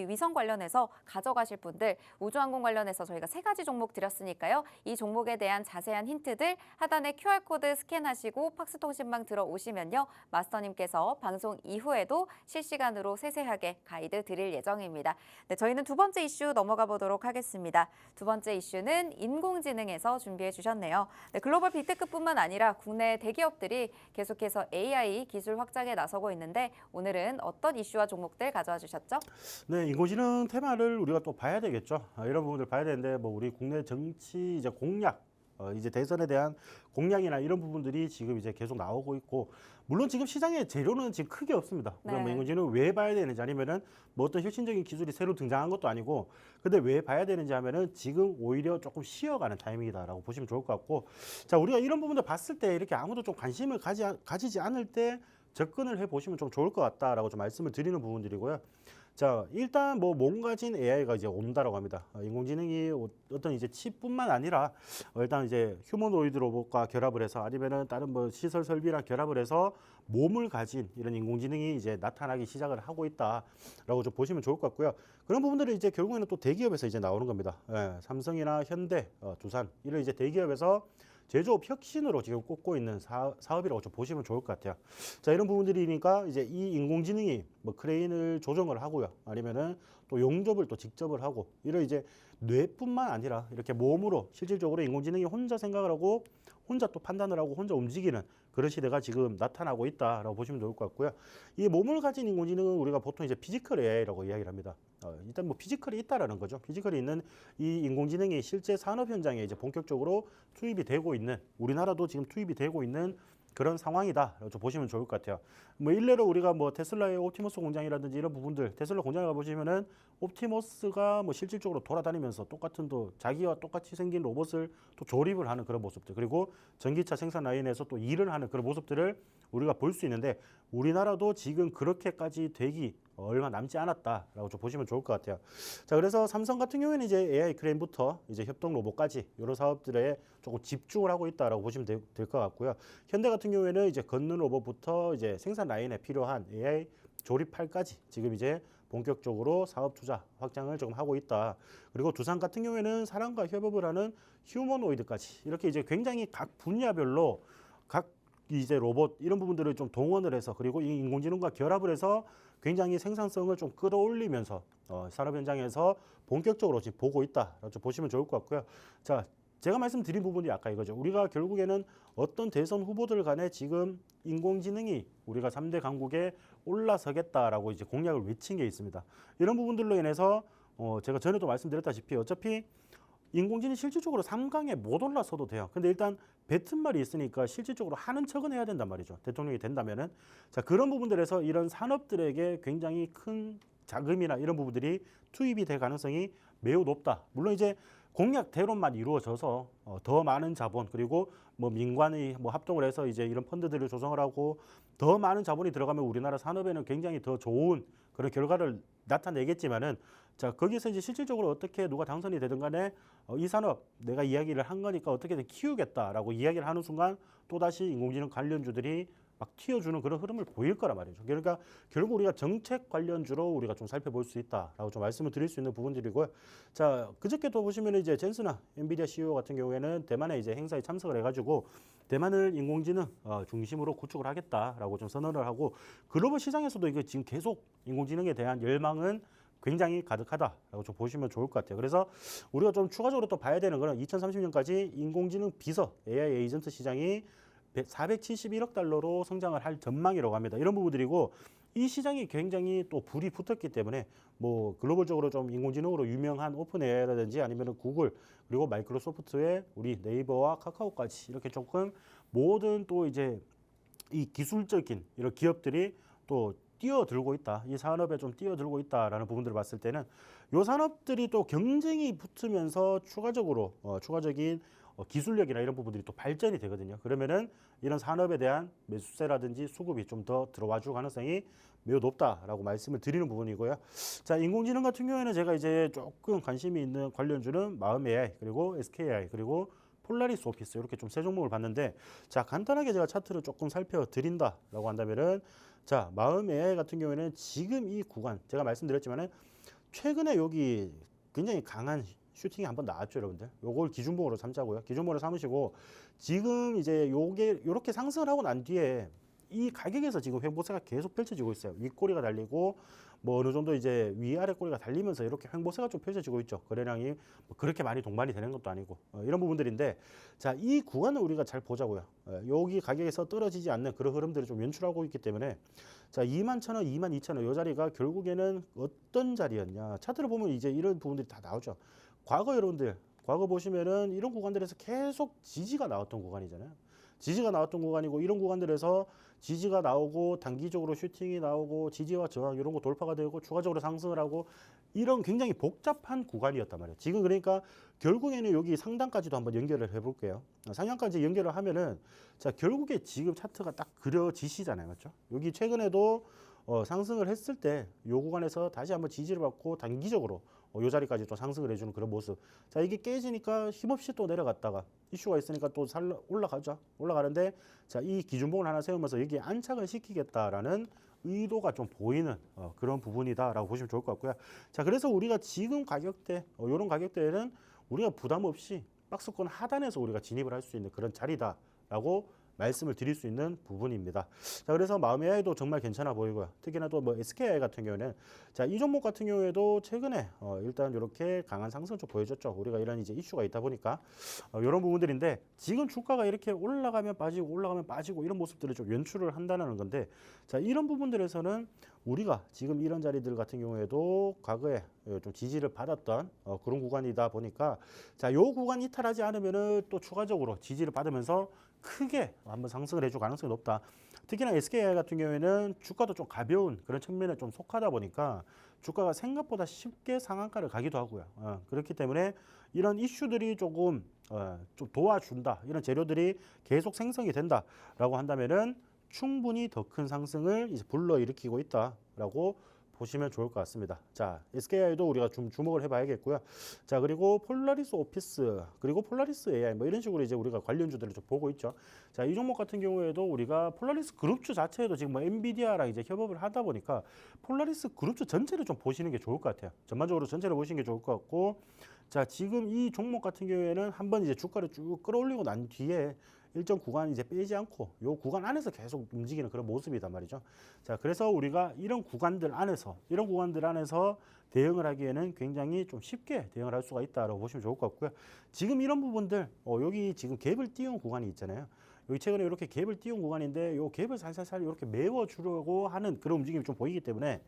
위성 관련해서 가져가실 분들 우주항공 관련해서 저희가 3가지 종목 드렸으니까요. 이 종목에 대한 자세한 힌트들 하단에 QR코드 스캔하시고 팍스통신망 들어오시면요. 마스터님께서 방송 이후에도 실시간으로 세세하게 가이드 드릴 예정입니다. 네, 저희는 두 번째 이슈 넘어가 보도록 하겠습니다. 두 번째 이슈는 인공지능에서 준비해 주셨네요. 네, 글로벌 빅테크뿐만 아니라 국내 대기업들이 계속해서 AI 기술 확장에 나서고 있는데 오늘은 어떤 이슈와 종목들 가져와 주셨죠? 네, 인공지능 테마를 우리가 또 봐야 되겠죠. 이런 부분들 봐야 되는데 뭐 우리 국내 정치 이제 공략, 이제 대선에 대한 공약이나 이런 부분들이 지금 이제 계속 나오고 있고 물론 지금 시장의 재료는 지금 크게 없습니다. 그럼 네. 인공지능을 왜 봐야 되는지 아니면은 뭐 어떤 혁신적인 기술이 새로 등장한 것도 아니고 근데 왜 봐야 되는지 하면은 지금 오히려 조금 쉬어가는 타이밍이다라고 보시면 좋을 것 같고 자, 우리가 이런 부분들 봤을 때 이렇게 아무도 좀 관심을 가지지 않을 때 접근을 해보시면 좀 좋을 것 같다라고 좀 말씀을 드리는 부분들이고요. 자, 일단 뭐 몸가진 AI가 이제 온다라고 합니다. 인공지능이 어떤 이제 칩뿐만 아니라 일단 이제 휴머노이드 로봇과 결합을 해서 아니면은 다른 뭐 시설 설비랑 결합을 해서 몸을 가진 이런 인공지능이 이제 나타나기 시작을 하고 있다라고 좀 보시면 좋을 것 같고요. 그런 부분들이 이제 결국에는 또 대기업에서 이제 나오는 겁니다. 삼성이나 현대, 두산 이런 이제 대기업에서 제조업 혁신으로 지금 꼽고 있는 사업이라고 좀 보시면 좋을 것 같아요. 자, 이런 부분들이니까 이제 이 인공지능이 뭐 크레인을 조정을 하고요. 아니면은 또 용접을 또 직접을 하고 이런 이제 뇌뿐만 아니라 이렇게 몸으로 실질적으로 인공지능이 혼자 생각을 하고 혼자 또 판단을 하고 혼자 움직이는 그런 시대가 지금 나타나고 있다라고 보시면 좋을 것 같고요. 이 몸을 가진 인공지능은 우리가 보통 이제 피지컬 AI라고 이야기를 합니다. 일단 뭐 피지컬이 있다라는 거죠. 피지컬이 있는 이 인공지능이 실제 산업 현장에 이제 본격적으로 투입이 되고 있는 우리나라도 지금 투입이 되고 있는 그런 상황이다라고 좀 보시면 좋을 것 같아요. 뭐 일례로 우리가 뭐 테슬라의 옵티머스 공장이라든지 이런 부분들 테슬라 공장에 가보시면은 옵티머스가 뭐 실질적으로 돌아다니면서 똑같은 또 자기와 똑같이 생긴 로봇을 또 조립을 하는 그런 모습들 그리고 전기차 생산 라인에서 또 일을 하는 그런 모습들을 우리가 볼 수 있는데 우리나라도 지금 그렇게까지 되기 얼마 남지 않았다라고 좀 보시면 좋을 것 같아요. 자, 그래서 삼성 같은 경우에는 이제 AI 크레인부터 이제 협동 로봇까지 이런 사업들에 조금 집중을 하고 있다라고 보시면 될 것 같고요. 현대 같은 경우에는 이제 걷는 로봇부터 이제 생산 라인에 필요한 AI 조립팔까지 지금 이제 본격적으로 사업 투자 확장을 조금 하고 있다. 그리고 두산 같은 경우에는 사람과 협업을 하는 휴머노이드까지 이렇게 이제 굉장히 각 분야별로 각 이제 로봇 이런 부분들을 좀 동원을 해서 그리고 이 인공지능과 결합을 해서 굉장히 생산성을 좀 끌어올리면서 산업 현장에서 본격적으로 지금 보고 있다라고 좀 보시면 좋을 것 같고요. 자, 제가 말씀드린 부분이 아까 이거죠. 우리가 결국에는 어떤 대선 후보들 간에 지금 인공지능이 우리가 3대 강국에 올라서겠다라고 이제 공약을 외친 게 있습니다. 이런 부분들로 인해서 제가 전에도 말씀드렸다시피 어차피 인공지능이 실질적으로 3강에 못 올라서도 돼요. 근데 일단 뱉은 말이 있으니까 실질적으로 하는 척은 해야 된단 말이죠. 대통령이 된다면은. 자, 그런 부분들에서 이런 산업들에게 굉장히 큰 자금이나 이런 부분들이 투입이 될 가능성이 매우 높다. 물론 이제 공약대로만 이루어져서 더 많은 자본 그리고 뭐 민관이 뭐 합동을 해서 이제 이런 펀드들을 조성을 하고 더 많은 자본이 들어가면 우리나라 산업에는 굉장히 더 좋은 그런 결과를 나타내겠지만은 자 거기서 이제 실질적으로 어떻게 누가 당선이 되든 간에 이 산업 내가 이야기를 한 거니까 어떻게든 키우겠다라고 이야기를 하는 순간 또다시 인공지능 관련주들이 막 튀어주는 그런 흐름을 보일 거란 말이죠. 그러니까 결국 우리가 정책 관련주로 우리가 좀 살펴볼 수 있다라고 좀 말씀을 드릴 수 있는 부분들이고요. 자 그저께도 보시면 이제 젠슨아 엔비디아 CEO 같은 경우에는 대만에 이제 행사에 참석을 해가지고 대만을 인공지능 중심으로 구축을 하겠다라고 좀 선언을 하고 글로벌 시장에서도 이게 지금 계속 인공지능에 대한 열망은 굉장히 가득하다라고 좀 보시면 좋을 것 같아요. 그래서 우리가 좀 추가적으로 또 봐야 되는 거는 2030년까지 인공지능 비서 AI 에이전트 시장이 471억 달러로 성장을 할 전망이라고 합니다. 이런 부분들이고 이 시장이 굉장히 또 불이 붙었기 때문에 뭐 글로벌적으로 좀 인공지능으로 유명한 오픈 AI라든지 아니면 구글 그리고 마이크로소프트의 우리 네이버와 카카오까지 이렇게 조금 모든 또 이제 이 기술적인 이런 기업들이 또 뛰어들고 있다. 이 산업에 좀 뛰어들고 있다라는 부분들을 봤을 때는 이 산업들이 또 경쟁이 붙으면서 추가적인 기술력이나 이런 부분들이 또 발전이 되거든요. 그러면은 이런 산업에 대한 매수세라든지 수급이 좀 더 들어와 줄 가능성이 매우 높다라고 말씀을 드리는 부분이고요. 자, 인공지능 같은 경우에는 제가 이제 조금 관심이 있는 관련주는 마음 AI 그리고 SKI 그리고 폴라리스 오피스 이렇게 좀 세 종목을 봤는데 자, 간단하게 제가 차트를 조금 살펴드린다라고 한다면은 자, 마음 AI 같은 경우에는 지금 이 구간 제가 말씀드렸지만은 최근에 여기 굉장히 강한 슈팅이 한번 나왔죠, 여러분들. 요걸 기준봉으로 삼자고요. 기준봉으로 삼으시고 지금 이제 요게 요렇게 상승을 하고 난 뒤에 이 가격에서 지금 횡보세가 계속 펼쳐지고 있어요. 윗꼬리가 달리고 뭐 어느 정도 이제 위아래 꼬리가 달리면서 이렇게 횡보세가 좀 펼쳐지고 있죠. 거래량이 뭐 그렇게 많이 동반이 되는 것도 아니고 이런 부분들인데 자, 이 구간을 우리가 잘 보자고요. 여기 가격에서 떨어지지 않는 그런 흐름들을 좀 연출하고 있기 때문에 자, 21,000원, 22,000원 이 자리가 결국에는 어떤 자리였냐. 차트를 보면 이제 이런 부분들이 다 나오죠. 과거 여러분들, 과거 보시면은 이런 구간들에서 계속 지지가 나왔던 구간이잖아요. 지지가 나왔던 구간이고 이런 구간들에서 지지가 나오고 단기적으로 슈팅이 나오고 지지와 저항 이런 거 돌파가 되고 추가적으로 상승을 하고 이런 굉장히 복잡한 구간이었단 말이에요. 지금 그러니까 결국에는 여기 상단까지도 한번 연결을 해볼게요. 상단까지 연결을 하면은 자 결국에 지금 차트가 딱 그려지시잖아요, 맞죠? 여기 최근에도 상승을 했을 때 요 구간에서 다시 한번 지지를 받고 단기적으로 요 자리까지 또 상승을 해주는 그런 모습. 자 이게 깨지니까 힘없이 또 내려갔다가 이슈가 있으니까 또 올라가죠. 올라가는데 자 이 기준봉을 하나 세우면서 여기에 안착을 시키겠다라는 의도가 좀 보이는 그런 부분이다라고 보시면 좋을 것 같고요. 자 그래서 우리가 지금 가격대 이런 가격대에는 우리가 부담 없이 박스권 하단에서 우리가 진입을 할 수 있는 그런 자리다라고 말씀을 드릴 수 있는 부분입니다. 자, 그래서 마음 AI도 정말 괜찮아 보이고요. 특히나 또 뭐 SKI 같은 경우에는 자, 이 종목 같은 경우에도 최근에 일단 이렇게 강한 상승을 좀 보여줬죠. 우리가 이런 이제 이슈가 있다 보니까 이런 부분들인데 지금 주가가 이렇게 올라가면 빠지고 이런 모습들을 좀 연출을 한다는 건데 자, 이런 부분들에서는 우리가 지금 이런 자리들 같은 경우에도 과거에 좀 지지를 받았던 그런 구간이다 보니까 자, 요 구간 이탈하지 않으면은 또 추가적으로 지지를 받으면서 크게 한번 상승을 해줄 가능성이 높다. 특히나 SKI 같은 경우에는 주가도 좀 가벼운 그런 측면에 좀 속하다 보니까 주가가 생각보다 쉽게 상한가를 가기도 하고요. 그렇기 때문에 이런 이슈들이 조금 좀 도와준다. 이런 재료들이 계속 생성이 된다라고 한다면은 충분히 더 큰 상승을 이제 불러일으키고 있다라고 보시면 좋을 것 같습니다. 자, SKI도 우리가 좀 주목을 해봐야겠고요. 자, 그리고 폴라리스 오피스, 그리고 폴라리스 AI 뭐 이런 식으로 이제 우리가 관련주들을 좀 보고 있죠. 자, 이 종목 같은 경우에도 우리가 폴라리스 그룹주 자체에도 지금 뭐 엔비디아랑 이제 협업을 하다 보니까 폴라리스 그룹주 전체를 좀 보시는 게 좋을 것 같아요. 전반적으로 전체를 보시는 게 좋을 것 같고, 자, 지금 이 종목 같은 경우에는 한번 이제 주가를 쭉 끌어올리고 난 뒤에 일정 구간 이제 빼지 않고 요 구간 안에서 계속 움직이는 그런 모습이단 말이죠. 자, 그래서 우리가 이런 구간들 안에서 대응을 하기에는 굉장히 좀 쉽게 대응을 할 수가 있다라고 보시면 좋을 것 같고요. 지금 이런 부분들 여기 지금 갭을 띄운 구간이 있잖아요. 여기 최근에 이렇게 갭을 띄운 구간인데 요 갭을 살살살 이렇게 메워주려고 하는 그런 움직임이 좀 보이기 때문에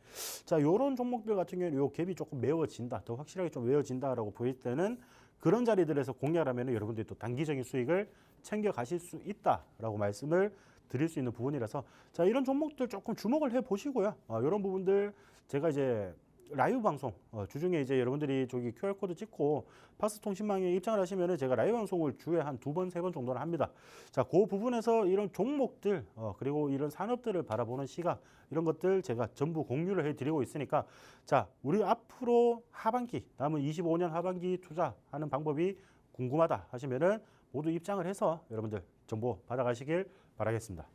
자, 요런 종목들 같은 경우는 요 갭이 조금 메워진다, 더 확실하게 좀 메워진다라고 보일 때는 그런 자리들에서 공략하면 여러분들이 또 단기적인 수익을 챙겨 가실 수 있다라고 말씀을 드릴 수 있는 부분이라서 자, 이런 종목들 조금 주목을 해 보시고요. 이런 부분들 제가 이제 라이브 방송 주중에 이제 여러분들이 저기 QR 코드 찍고 팍스통신망에 입장을 하시면은 제가 라이브 방송을 주에 한 2번, 3번 정도는 합니다. 자, 그 부분에서 이런 종목들 그리고 이런 산업들을 바라보는 시각 이런 것들 제가 전부 공유를 해드리고 있으니까 자, 우리 앞으로 하반기 남은 25년 하반기 투자하는 방법이 궁금하다 하시면은 모두 입장을 해서 여러분들 정보 받아가시길 바라겠습니다.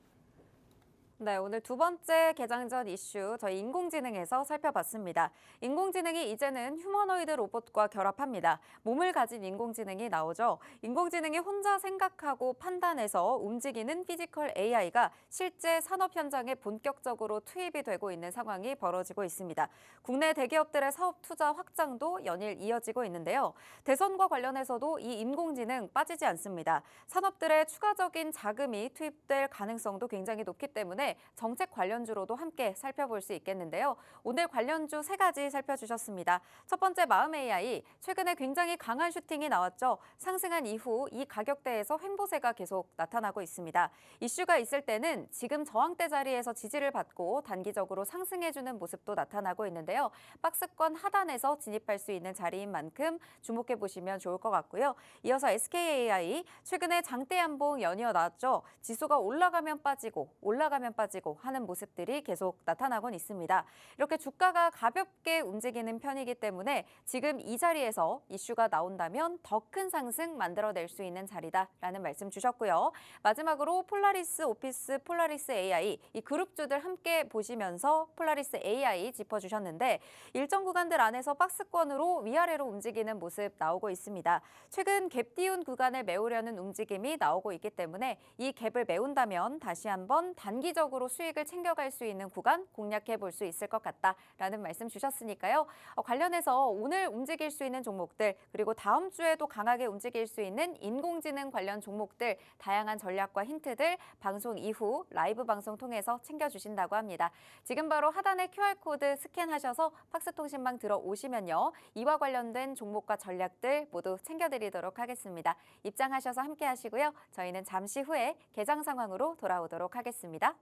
네, 오늘 두 번째 개장 전 이슈 저희 인공지능에서 살펴봤습니다. 인공지능이 이제는 휴머노이드 로봇과 결합합니다. 몸을 가진 인공지능이 나오죠. 인공지능이 혼자 생각하고 판단해서 움직이는 피지컬 AI가 실제 산업 현장에 본격적으로 투입이 되고 있는 상황이 벌어지고 있습니다. 국내 대기업들의 사업 투자 확장도 연일 이어지고 있는데요. 대선과 관련해서도 이 인공지능 빠지지 않습니다. 산업들의 추가적인 자금이 투입될 가능성도 굉장히 높기 때문에 정책 관련주로도 함께 살펴볼 수 있겠는데요. 오늘 관련주 3가지 살펴주셨습니다. 첫 번째 마음 AI, 최근에 굉장히 강한 슈팅이 나왔죠. 상승한 이후 이 가격대에서 횡보세가 계속 나타나고 있습니다. 이슈가 있을 때는 지금 저항대 자리에서 지지를 받고 단기적으로 상승해주는 모습도 나타나고 있는데요. 박스권 하단에서 진입할 수 있는 자리인 만큼 주목해 보시면 좋을 것 같고요. 이어서 SKAI, 최근에 장대 양봉 연이어 나왔죠. 지수가 올라가면 빠지고 빠지고 하는 모습들이 계속 나타나곤 있습니다. 이렇게 주가가 가볍게 움직이는 편이기 때문에 지금 이 자리에서 이슈가 나온다면 더 큰 상승 만들어낼 수 있는 자리다라는 말씀 주셨고요. 마지막으로 폴라리스 오피스, 폴라리스 AI 이 그룹주들 함께 보시면서 폴라리스 AI 짚어주셨는데 일정 구간들 안에서 박스권으로 위아래로 움직이는 모습 나오고 있습니다. 최근 갭 띄운 구간을 메우려는 움직임이 나오고 있기 때문에 이 갭을 메운다면 다시 한번 단기적으로 수익을 챙겨갈 수 있는 구간 공략해 볼 수 있을 것 같다라는 말씀 주셨으니까요. 관련해서 오늘 움직일 수 있는 종목들 그리고 다음 주에도 강하게 움직일 수 있는 인공지능 관련 종목들 다양한 전략과 힌트들 방송 이후 라이브 방송 통해서 챙겨주신다고 합니다. 지금 바로 하단의 QR코드 스캔하셔서 팍스통신망 들어오시면요. 이와 관련된 종목과 전략들 모두 챙겨드리도록 하겠습니다. 입장하셔서 함께 하시고요. 저희는 잠시 후에 개장 상황으로 돌아오도록 하겠습니다.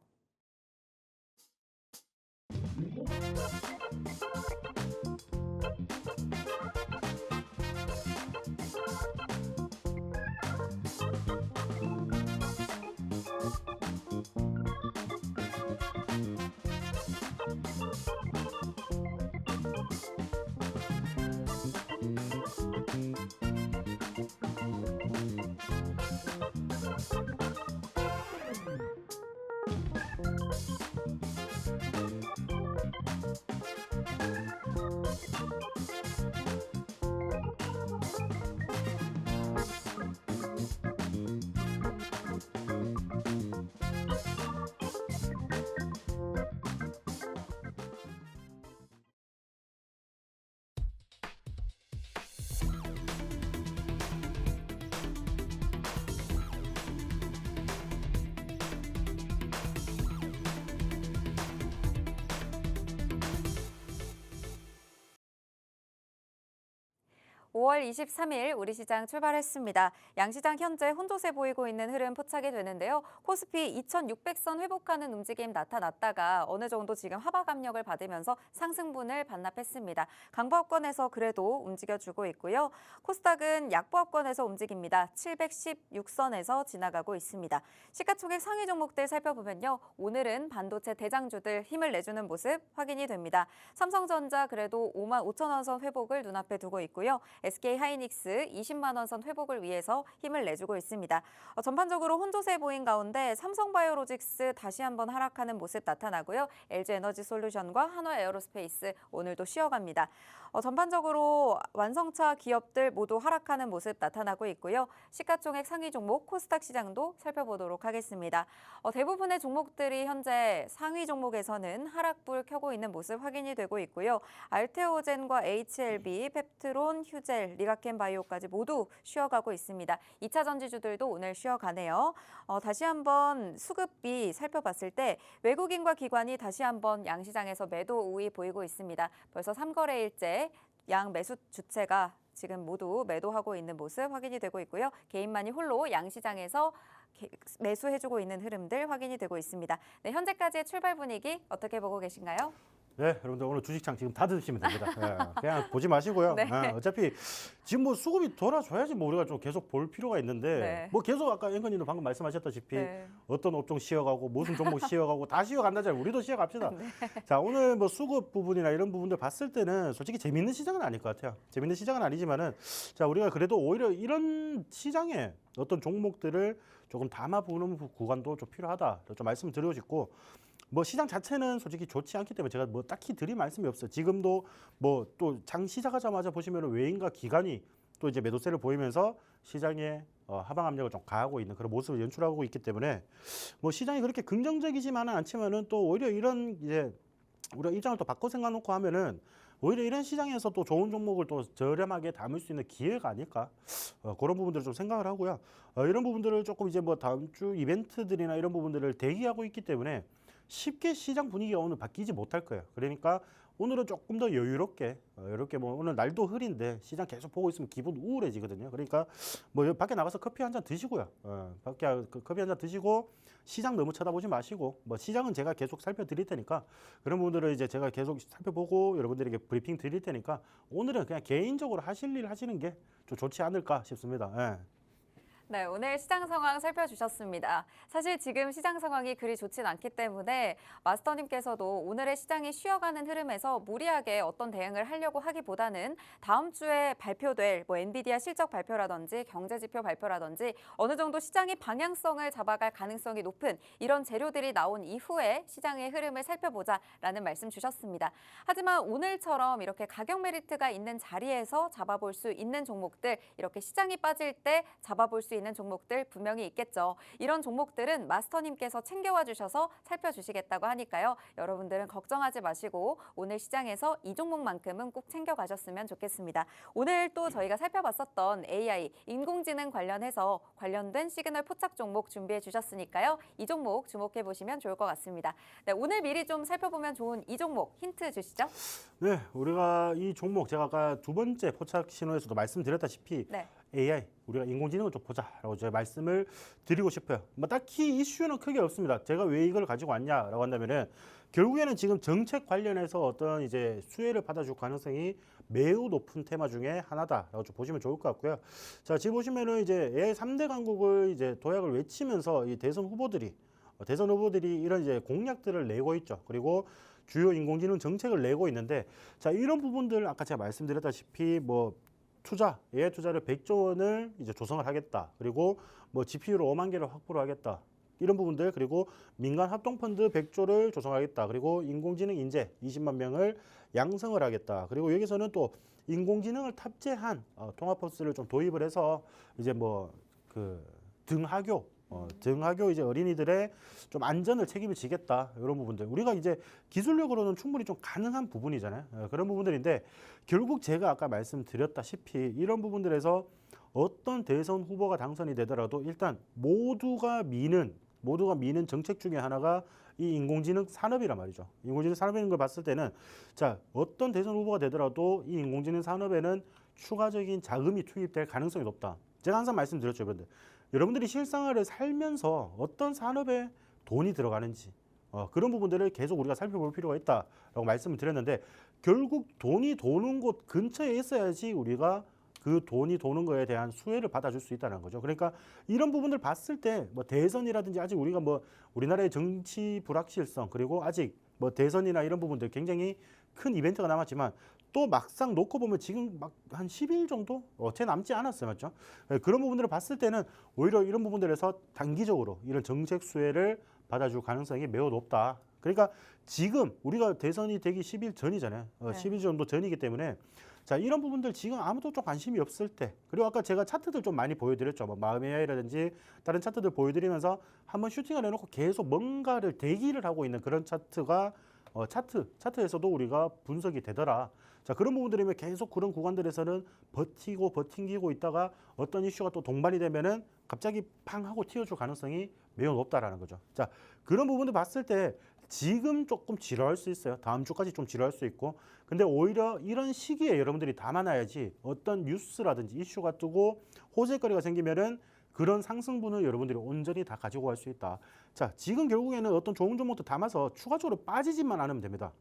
(5월 23일) 우리 시장 출발했습니다. 양시장 현재 혼조세 보이고 있는 흐름 포착이 되는데요. 코스피 2600선 회복하는 움직임 나타났다가 어느 정도 지금 하락 압력을 받으면서 상승분을 반납했습니다. 강보합권에서 그래도 움직여주고 있고요. 코스닥은 약보합권에서 움직입니다. 716선에서 지나가고 있습니다. 시가총액 상위 종목들 살펴보면요. 오늘은 반도체 대장주들 힘을 내주는 모습 확인이 됩니다. 삼성전자 그래도 55,000원 선 회복을 눈앞에 두고 있고요. SK하이닉스 20만 원 선 회복을 위해서 힘을 내주고 있습니다. 전반적으로 혼조세 보인 가운데 삼성바이오로직스 다시 한번 하락하는 모습 나타나고요. LG에너지솔루션과 한화에어로스페이스 오늘도 쉬어갑니다. 전반적으로 완성차 기업들 모두 하락하는 모습 나타나고 있고요. 시가총액 상위 종목 코스닥 시장도 살펴보도록 하겠습니다. 대부분의 종목들이 현재 상위 종목에서는 하락불 켜고 있는 모습 확인이 되고 있고요. 알테오젠과 HLB, 펩트론, 휴젤, 리가켄 바이오까지 모두 쉬어가고 있습니다. 2차 전지주들도 오늘 쉬어가네요. 다시 한번 수급비 살펴봤을 때 외국인과 기관이 다시 한번 양시장에서 매도 우위 보이고 있습니다. 벌써 3거래일째 양 매수 주체가 지금 모두 매도하고 있는 모습 확인이 되고 있고요. 개인만이 홀로 양시장에서 매수해주고 있는 흐름들 확인이 되고 있습니다. 네, 현재까지의 출발 분위기 어떻게 보고 계신가요? 네, 여러분들 오늘 주식창 지금 다 드시면 됩니다. 예, 그냥 보지 마시고요. 네. 어차피 지금 뭐 수급이 돌아줘야지 뭐 우리가 좀 계속 볼 필요가 있는데 네. 뭐 계속 아까 앵커님도 방금 말씀하셨다시피 네. 어떤 업종 쉬어가고 무슨 종목 쉬어가고 다 쉬어간다잖아요. 우리도 쉬어갑시다. 네. 자, 오늘 뭐 수급 부분이나 이런 부분들 봤을 때는 솔직히 재밌는 시장은 아닐 것 같아요. 재밌는 시장은 아니지만은 자, 우리가 그래도 오히려 이런 시장에 어떤 종목들을 조금 담아보는 구간도 좀 필요하다. 좀 말씀을 드리고 싶고 뭐 시장 자체는 솔직히 좋지 않기 때문에 제가 뭐 딱히 드릴 말씀이 없어요. 지금도 뭐 또 장 시작하자마자 보시면 외인과 기관이 또 이제 매도세를 보이면서 시장에 하방 압력을 좀 가하고 있는 그런 모습을 연출하고 있기 때문에 뭐 시장이 그렇게 긍정적이지만은 않지만은 또 오히려 이런 이제 우리가 입장을 또 바꿔 생각해놓고 하면은 오히려 이런 시장에서 또 좋은 종목을 또 저렴하게 담을 수 있는 기회가 아닐까 그런 부분들을 좀 생각을 하고요. 이런 부분들을 조금 이제 뭐 다음 주 이벤트들이나 이런 부분들을 대기하고 있기 때문에 쉽게 시장 분위기가 오늘 바뀌지 못할 거예요. 그러니까 오늘은 조금 더 여유롭게 이렇게 뭐 오늘 날도 흐린데 시장 계속 보고 있으면 기분 우울해지거든요. 그러니까 뭐 여기 밖에 나가서 커피 한 잔 드시고요. 밖에 커피 한 잔 드시고 시장 너무 쳐다보지 마시고 뭐 시장은 제가 계속 살펴드릴 테니까 그런 분들은 이제 제가 계속 살펴보고 여러분들에게 브리핑 드릴 테니까 오늘은 그냥 개인적으로 하실 일 하시는 게 좀 좋지 않을까 싶습니다. 예. 네, 오늘 시장 상황 살펴주셨습니다. 사실 지금 시장 상황이 그리 좋진 않기 때문에 마스터님께서도 오늘의 시장이 쉬어가는 흐름에서 무리하게 어떤 대응을 하려고 하기보다는 다음 주에 발표될 뭐 엔비디아 실적 발표라든지 경제지표 발표라든지 어느 정도 시장이 방향성을 잡아갈 가능성이 높은 이런 재료들이 나온 이후에 시장의 흐름을 살펴보자라는 말씀 주셨습니다. 하지만 오늘처럼 이렇게 가격 메리트가 있는 자리에서 잡아볼 수 있는 종목들, 이렇게 시장이 빠질 때 잡아볼 수 있는 종목들 분명히 있겠죠. 이런 종목들은 마스터님께서 챙겨와 주셔서 살펴주시겠다고 하니까요. 여러분들은 걱정하지 마시고 오늘 시장에서 이 종목만큼은 꼭 챙겨가셨으면 좋겠습니다. 오늘 또 저희가 살펴봤었던 AI, 인공지능 관련해서 관련된 시그널 포착 종목 준비해 주셨으니까요. 이 종목 주목해 보시면 좋을 것 같습니다. 네, 오늘 미리 좀 살펴보면 좋은 이 종목 힌트 주시죠. 네, 우리가 이 종목 제가 아까 두 번째 포착 신호에서도 말씀드렸다시피 네. AI, 우리가 인공지능을 좀 보자라고 제가 말씀을 드리고 싶어요. 뭐 딱히 이슈는 크게 없습니다. 제가 왜 이걸 가지고 왔냐라고 한다면은 결국에는 지금 정책 관련해서 어떤 이제 수혜를 받아줄 가능성이 매우 높은 테마 중에 하나다라고 좀 보시면 좋을 것 같고요. 자, 지금 보시면은 이제 AI 3대 강국을 이제 도약을 외치면서 이 대선 후보들이 이런 이제 공약들을 내고 있죠. 그리고 주요 인공지능 정책을 내고 있는데 자, 이런 부분들 아까 제가 말씀드렸다시피 뭐 AI 투자를 100조 원을 이제 조성을 하겠다. 그리고 뭐 GPU를 5만 개를 확보를 하겠다. 이런 부분들 그리고 민간 합동펀드 100조를 조성하겠다. 그리고 인공지능 인재 20만 명을 양성을 하겠다. 그리고 여기서는 또 인공지능을 탑재한 통합버스를 좀 도입을 해서 이제 뭐 그 등하교 이제 어린이들의 좀 안전을 책임을 지겠다 이런 부분들 우리가 이제 기술력으로는 충분히 좀 가능한 부분이잖아요. 그런 부분들인데 결국 제가 아까 말씀드렸다시피 이런 부분들에서 어떤 대선 후보가 당선이 되더라도 일단 모두가 미는 정책 중에 하나가 이 인공지능 산업이란 말이죠. 인공지능 산업이라는 걸 봤을 때는 자, 어떤 대선 후보가 되더라도 이 인공지능 산업에는 추가적인 자금이 투입될 가능성이 높다. 제가 항상 말씀드렸죠, 여러분들이 실생활을 살면서 어떤 산업에 돈이 들어가는지 그런 부분들을 계속 우리가 살펴볼 필요가 있다라고 말씀을 드렸는데 결국 돈이 도는 곳 근처에 있어야지 우리가 그 돈이 도는 거에 대한 수혜를 받아줄 수 있다는 거죠. 그러니까 이런 부분들 봤을 때 뭐 대선이라든지 아직 우리가 뭐 우리나라의 정치 불확실성 그리고 아직 뭐 대선이나 이런 부분들 굉장히 큰 이벤트가 남았지만 또 막상 놓고 보면 지금 막 한 10일 정도 채 남지 않았어요, 맞죠? 그런 부분들을 봤을 때는 오히려 이런 부분들에서 단기적으로 이런 정책 수혜를 받아줄 가능성이 매우 높다. 그러니까 지금 우리가 대선이 되기 10일 전이잖아요. 10일 정도 전이기 때문에 자, 이런 부분들 지금 아무도 좀 관심이 없을 때 그리고 아까 제가 차트들 좀 많이 보여드렸죠. 뭐 마음 AI라든지 다른 차트들 보여드리면서 한번 슈팅을 해놓고 계속 뭔가를 대기를 하고 있는 그런 차트가 차트에서도 우리가 분석이 되더라. 자, 그런 부분들이면 계속 그런 구간들에서는 버팅기고 있다가 어떤 이슈가 또 동반이 되면은 갑자기 팡 하고 튀어줄 가능성이 매우 높다라는 거죠. 자, 그런 부분들 봤을 때 지금 조금 지루할 수 있어요. 다음 주까지 좀 지루할 수 있고. 근데 오히려 이런 시기에 여러분들이 담아놔야지 어떤 뉴스라든지 이슈가 뜨고 호재거리가 생기면은 그런 상승분을 여러분들이 온전히 다 가지고 갈 수 있다. 자, 지금 결국에는 어떤 좋은 종목도 담아서 추가적으로 빠지지만 않으면 됩니다.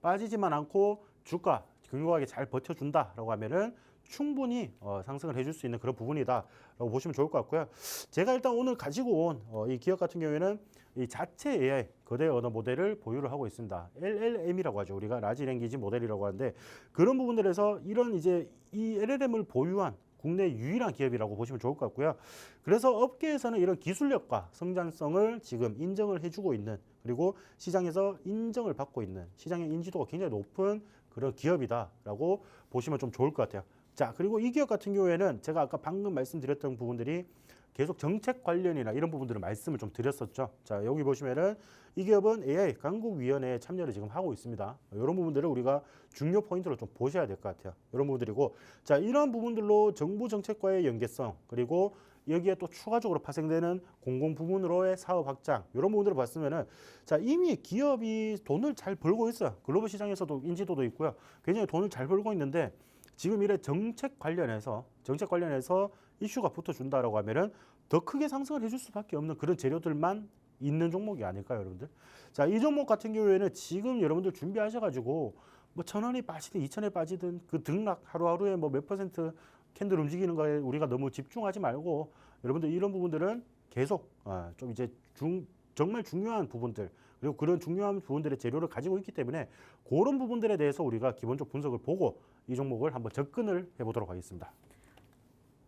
빠지지만 않고 주가 견고하게 잘 버텨준다라고 하면은 충분히 상승을 해줄 수 있는 그런 부분이다라고 보시면 좋을 것 같고요. 제가 일단 오늘 가지고 온 이 기업 같은 경우에는 이 자체 AI 거대 언어 모델을 보유를 하고 있습니다. LLM이라고 하죠. 우리가 라지 랭귀지 모델이라고 하는데 그런 부분들에서 이런 이제 이 LLM을 보유한 국내 유일한 기업이라고 보시면 좋을 것 같고요. 그래서 업계에서는 이런 기술력과 성장성을 지금 인정을 해주고 있는 그리고 시장에서 인정을 받고 있는 시장의 인지도가 굉장히 높은 그런 기업이다라고 보시면 좀 좋을 것 같아요. 자, 그리고 이 기업 같은 경우에는 제가 아까 방금 말씀드렸던 부분들이 계속 정책 관련이나 이런 부분들을 말씀을 좀 드렸었죠. 자, 여기 보시면은 이 기업은 AI 강국위원회에 참여를 지금 하고 있습니다. 이런 부분들을 우리가 중요 포인트로 좀 보셔야 될 것 같아요. 이런 부분들이고, 자, 이런 부분들로 정부 정책과의 연계성 그리고 여기에 또 추가적으로 파생되는 공공 부문으로의 사업 확장 이런 부분들을 봤으면은 자 이미 기업이 돈을 잘 벌고 있어요. 글로벌 시장에서도 인지도도 있고요. 굉장히 돈을 잘 벌고 있는데 지금 이래 정책 관련해서 이슈가 붙어준다라고 하면은 더 크게 상승을 해줄 수밖에 없는 그런 재료들만 있는 종목이 아닐까요, 여러분들? 자, 이 종목 같은 경우에는 지금 여러분들 준비하셔가지고 뭐 1,000원이 빠지든 2,000원이 빠지든 그 등락 하루하루에 뭐 몇 퍼센트 캔들 움직이는 거에 우리가 너무 집중하지 말고 여러분들 이런 부분들은 계속 좀 이제 정말 중요한 부분들 그리고 그런 중요한 부분들의 재료를 가지고 있기 때문에 그런 부분들에 대해서 우리가 기본적 분석을 보고 이 종목을 한번 접근을 해보도록 하겠습니다.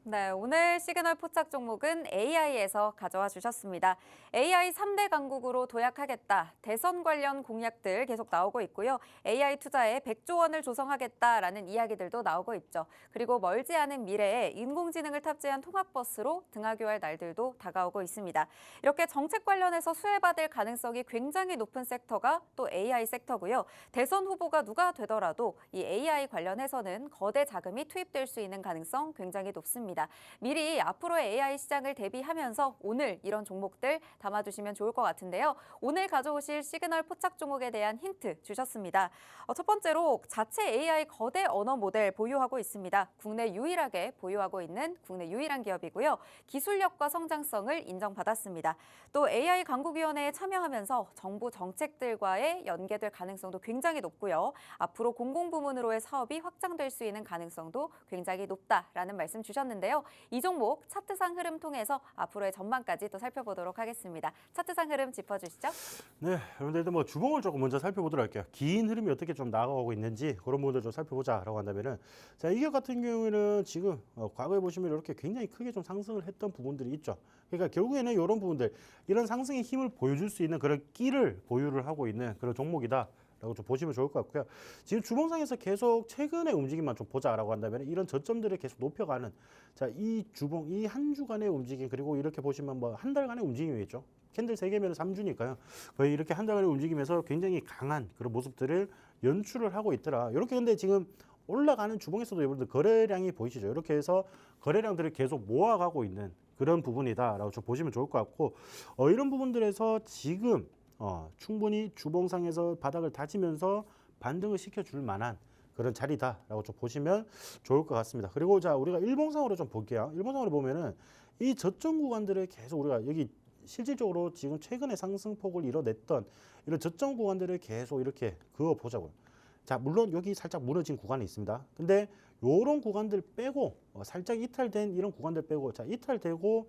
네, 오늘 시그널 포착 종목은 AI에서 가져와 주셨습니다. AI 3대 강국으로 도약하겠다. 대선 관련 공약들 계속 나오고 있고요. AI 투자에 100조 원을 조성하겠다라는 이야기들도 나오고 있죠. 그리고 멀지 않은 미래에 인공지능을 탑재한 통학버스로 등하교할 날들도 다가오고 있습니다. 이렇게 정책 관련해서 수혜받을 가능성이 굉장히 높은 섹터가 또 AI 섹터고요. 대선 후보가 누가 되더라도 이 AI 관련해서는 거대 자금이 투입될 수 있는 가능성 굉장히 높습니다. 미리 앞으로의 AI 시장을 대비하면서 오늘 이런 종목들 담아두시면 좋을 것 같은데요. 오늘 가져오실 시그널 포착 종목에 대한 힌트 주셨습니다. 첫 번째로 자체 AI 거대 언어 모델 보유하고 있습니다. 국내 유일하게 보유하고 있는 국내 유일한 기업이고요. 기술력과 성장성을 인정받았습니다. 또 AI 강국위원회에 참여하면서 정부 정책들과의 연계될 가능성도 굉장히 높고요. 앞으로 공공부문으로의 사업이 확장될 수 있는 가능성도 굉장히 높다라는 말씀 주셨는데요. 이 종목 차트상 흐름 통해서 앞으로의 전망까지 또 살펴보도록 하겠습니다. 차트상 흐름 짚어주시죠. 네, 여러분들 뭐 주봉을 조금 먼저 살펴보도록 할게요. 긴 흐름이 어떻게 좀 나가고 있는지 그런 부분들 좀 살펴보자라고 한다면은 자, 이 기업 같은 경우에는 지금 과거에 보시면 이렇게 굉장히 크게 좀 상승을 했던 부분들이 있죠. 그러니까 결국에는 이런 부분들, 이런 상승의 힘을 보여줄 수 있는 그런 끼를 보유를 하고 있는 그런 종목이다. 라고 좀 보시면 좋을 것 같고요. 지금 주봉상에서 계속 최근의 움직임만 좀 보자라고 한다면 이런 저점들을 계속 높여가는 자, 이 주봉, 이 한 주간의 움직임 그리고 이렇게 보시면 뭐 한 달간의 움직임이겠죠. 캔들 3개면 3주니까요. 거의 이렇게 한 달간의 움직임에서 굉장히 강한 그런 모습들을 연출을 하고 있더라. 이렇게 근데 지금 올라가는 주봉에서도 여러분들 거래량이 보이시죠. 이렇게 해서 거래량들을 계속 모아가고 있는 그런 부분이다라고 좀 보시면 좋을 것 같고 이런 부분들에서 지금 충분히 주봉상에서 바닥을 다지면서 반등을 시켜줄 만한 그런 자리다라고 좀 보시면 좋을 것 같습니다. 그리고 자 우리가 일봉상으로 좀 볼게요. 일봉상으로 보면은 이 저점 구간들을 계속 우리가 여기 실질적으로 지금 최근에 상승폭을 이뤄냈던 이런 저점 구간들을 계속 이렇게 그어 보자고요. 자 물론 여기 살짝 무너진 구간이 있습니다. 근데 요런 구간들 빼고 살짝 이탈된 이런 구간들 빼고 자 이탈되고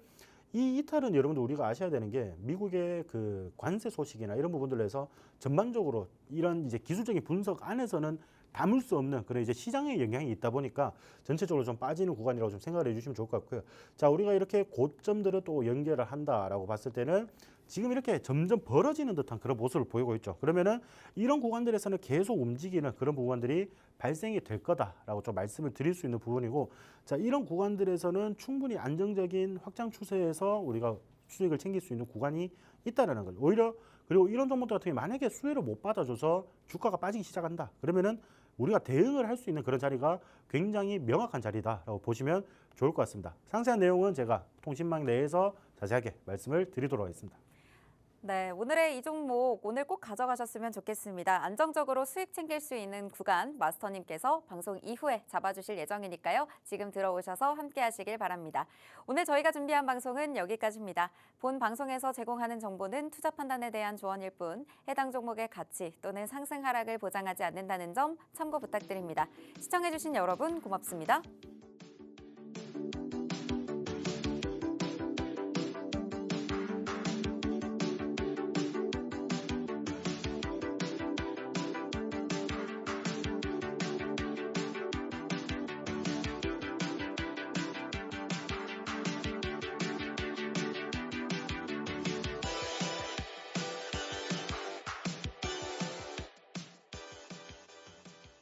이 이탈은 여러분들 우리가 아셔야 되는 게 미국의 그 관세 소식이나 이런 부분들로 해서 전반적으로 이런 이제 기술적인 분석 안에서는 담을 수 없는 그런 이제 시장의 영향이 있다 보니까 전체적으로 좀 빠지는 구간이라고 좀 생각을 해주시면 좋을 것 같고요. 자, 우리가 이렇게 고점들을 또 연결을 한다라고 봤을 때는 지금 이렇게 점점 벌어지는 듯한 그런 모습을 보이고 있죠. 그러면은 이런 구간들에서는 계속 움직이는 그런 구간들이 발생이 될 거다라고 좀 말씀을 드릴 수 있는 부분이고, 자, 이런 구간들에서는 충분히 안정적인 확장 추세에서 우리가 수익을 챙길 수 있는 구간이 있다라는 걸. 오히려 그리고 이런 종목들 같은 경우 만약에 수혜를 못 받아줘서 주가가 빠지기 시작한다. 그러면은 우리가 대응을 할 수 있는 그런 자리가 굉장히 명확한 자리다라고 보시면 좋을 것 같습니다. 상세한 내용은 제가 통신망 내에서 자세하게 말씀을 드리도록 하겠습니다. 네, 오늘의 이 종목 오늘 꼭 가져가셨으면 좋겠습니다. 안정적으로 수익 챙길 수 있는 구간 마스터님께서 방송 이후에 잡아주실 예정이니까요. 지금 들어오셔서 함께 하시길 바랍니다. 오늘 저희가 준비한 방송은 여기까지입니다. 본 방송에서 제공하는 정보는 투자 판단에 대한 조언일 뿐 해당 종목의 가치 또는 상승 하락을 보장하지 않는다는 점 참고 부탁드립니다. 시청해주신 여러분 고맙습니다.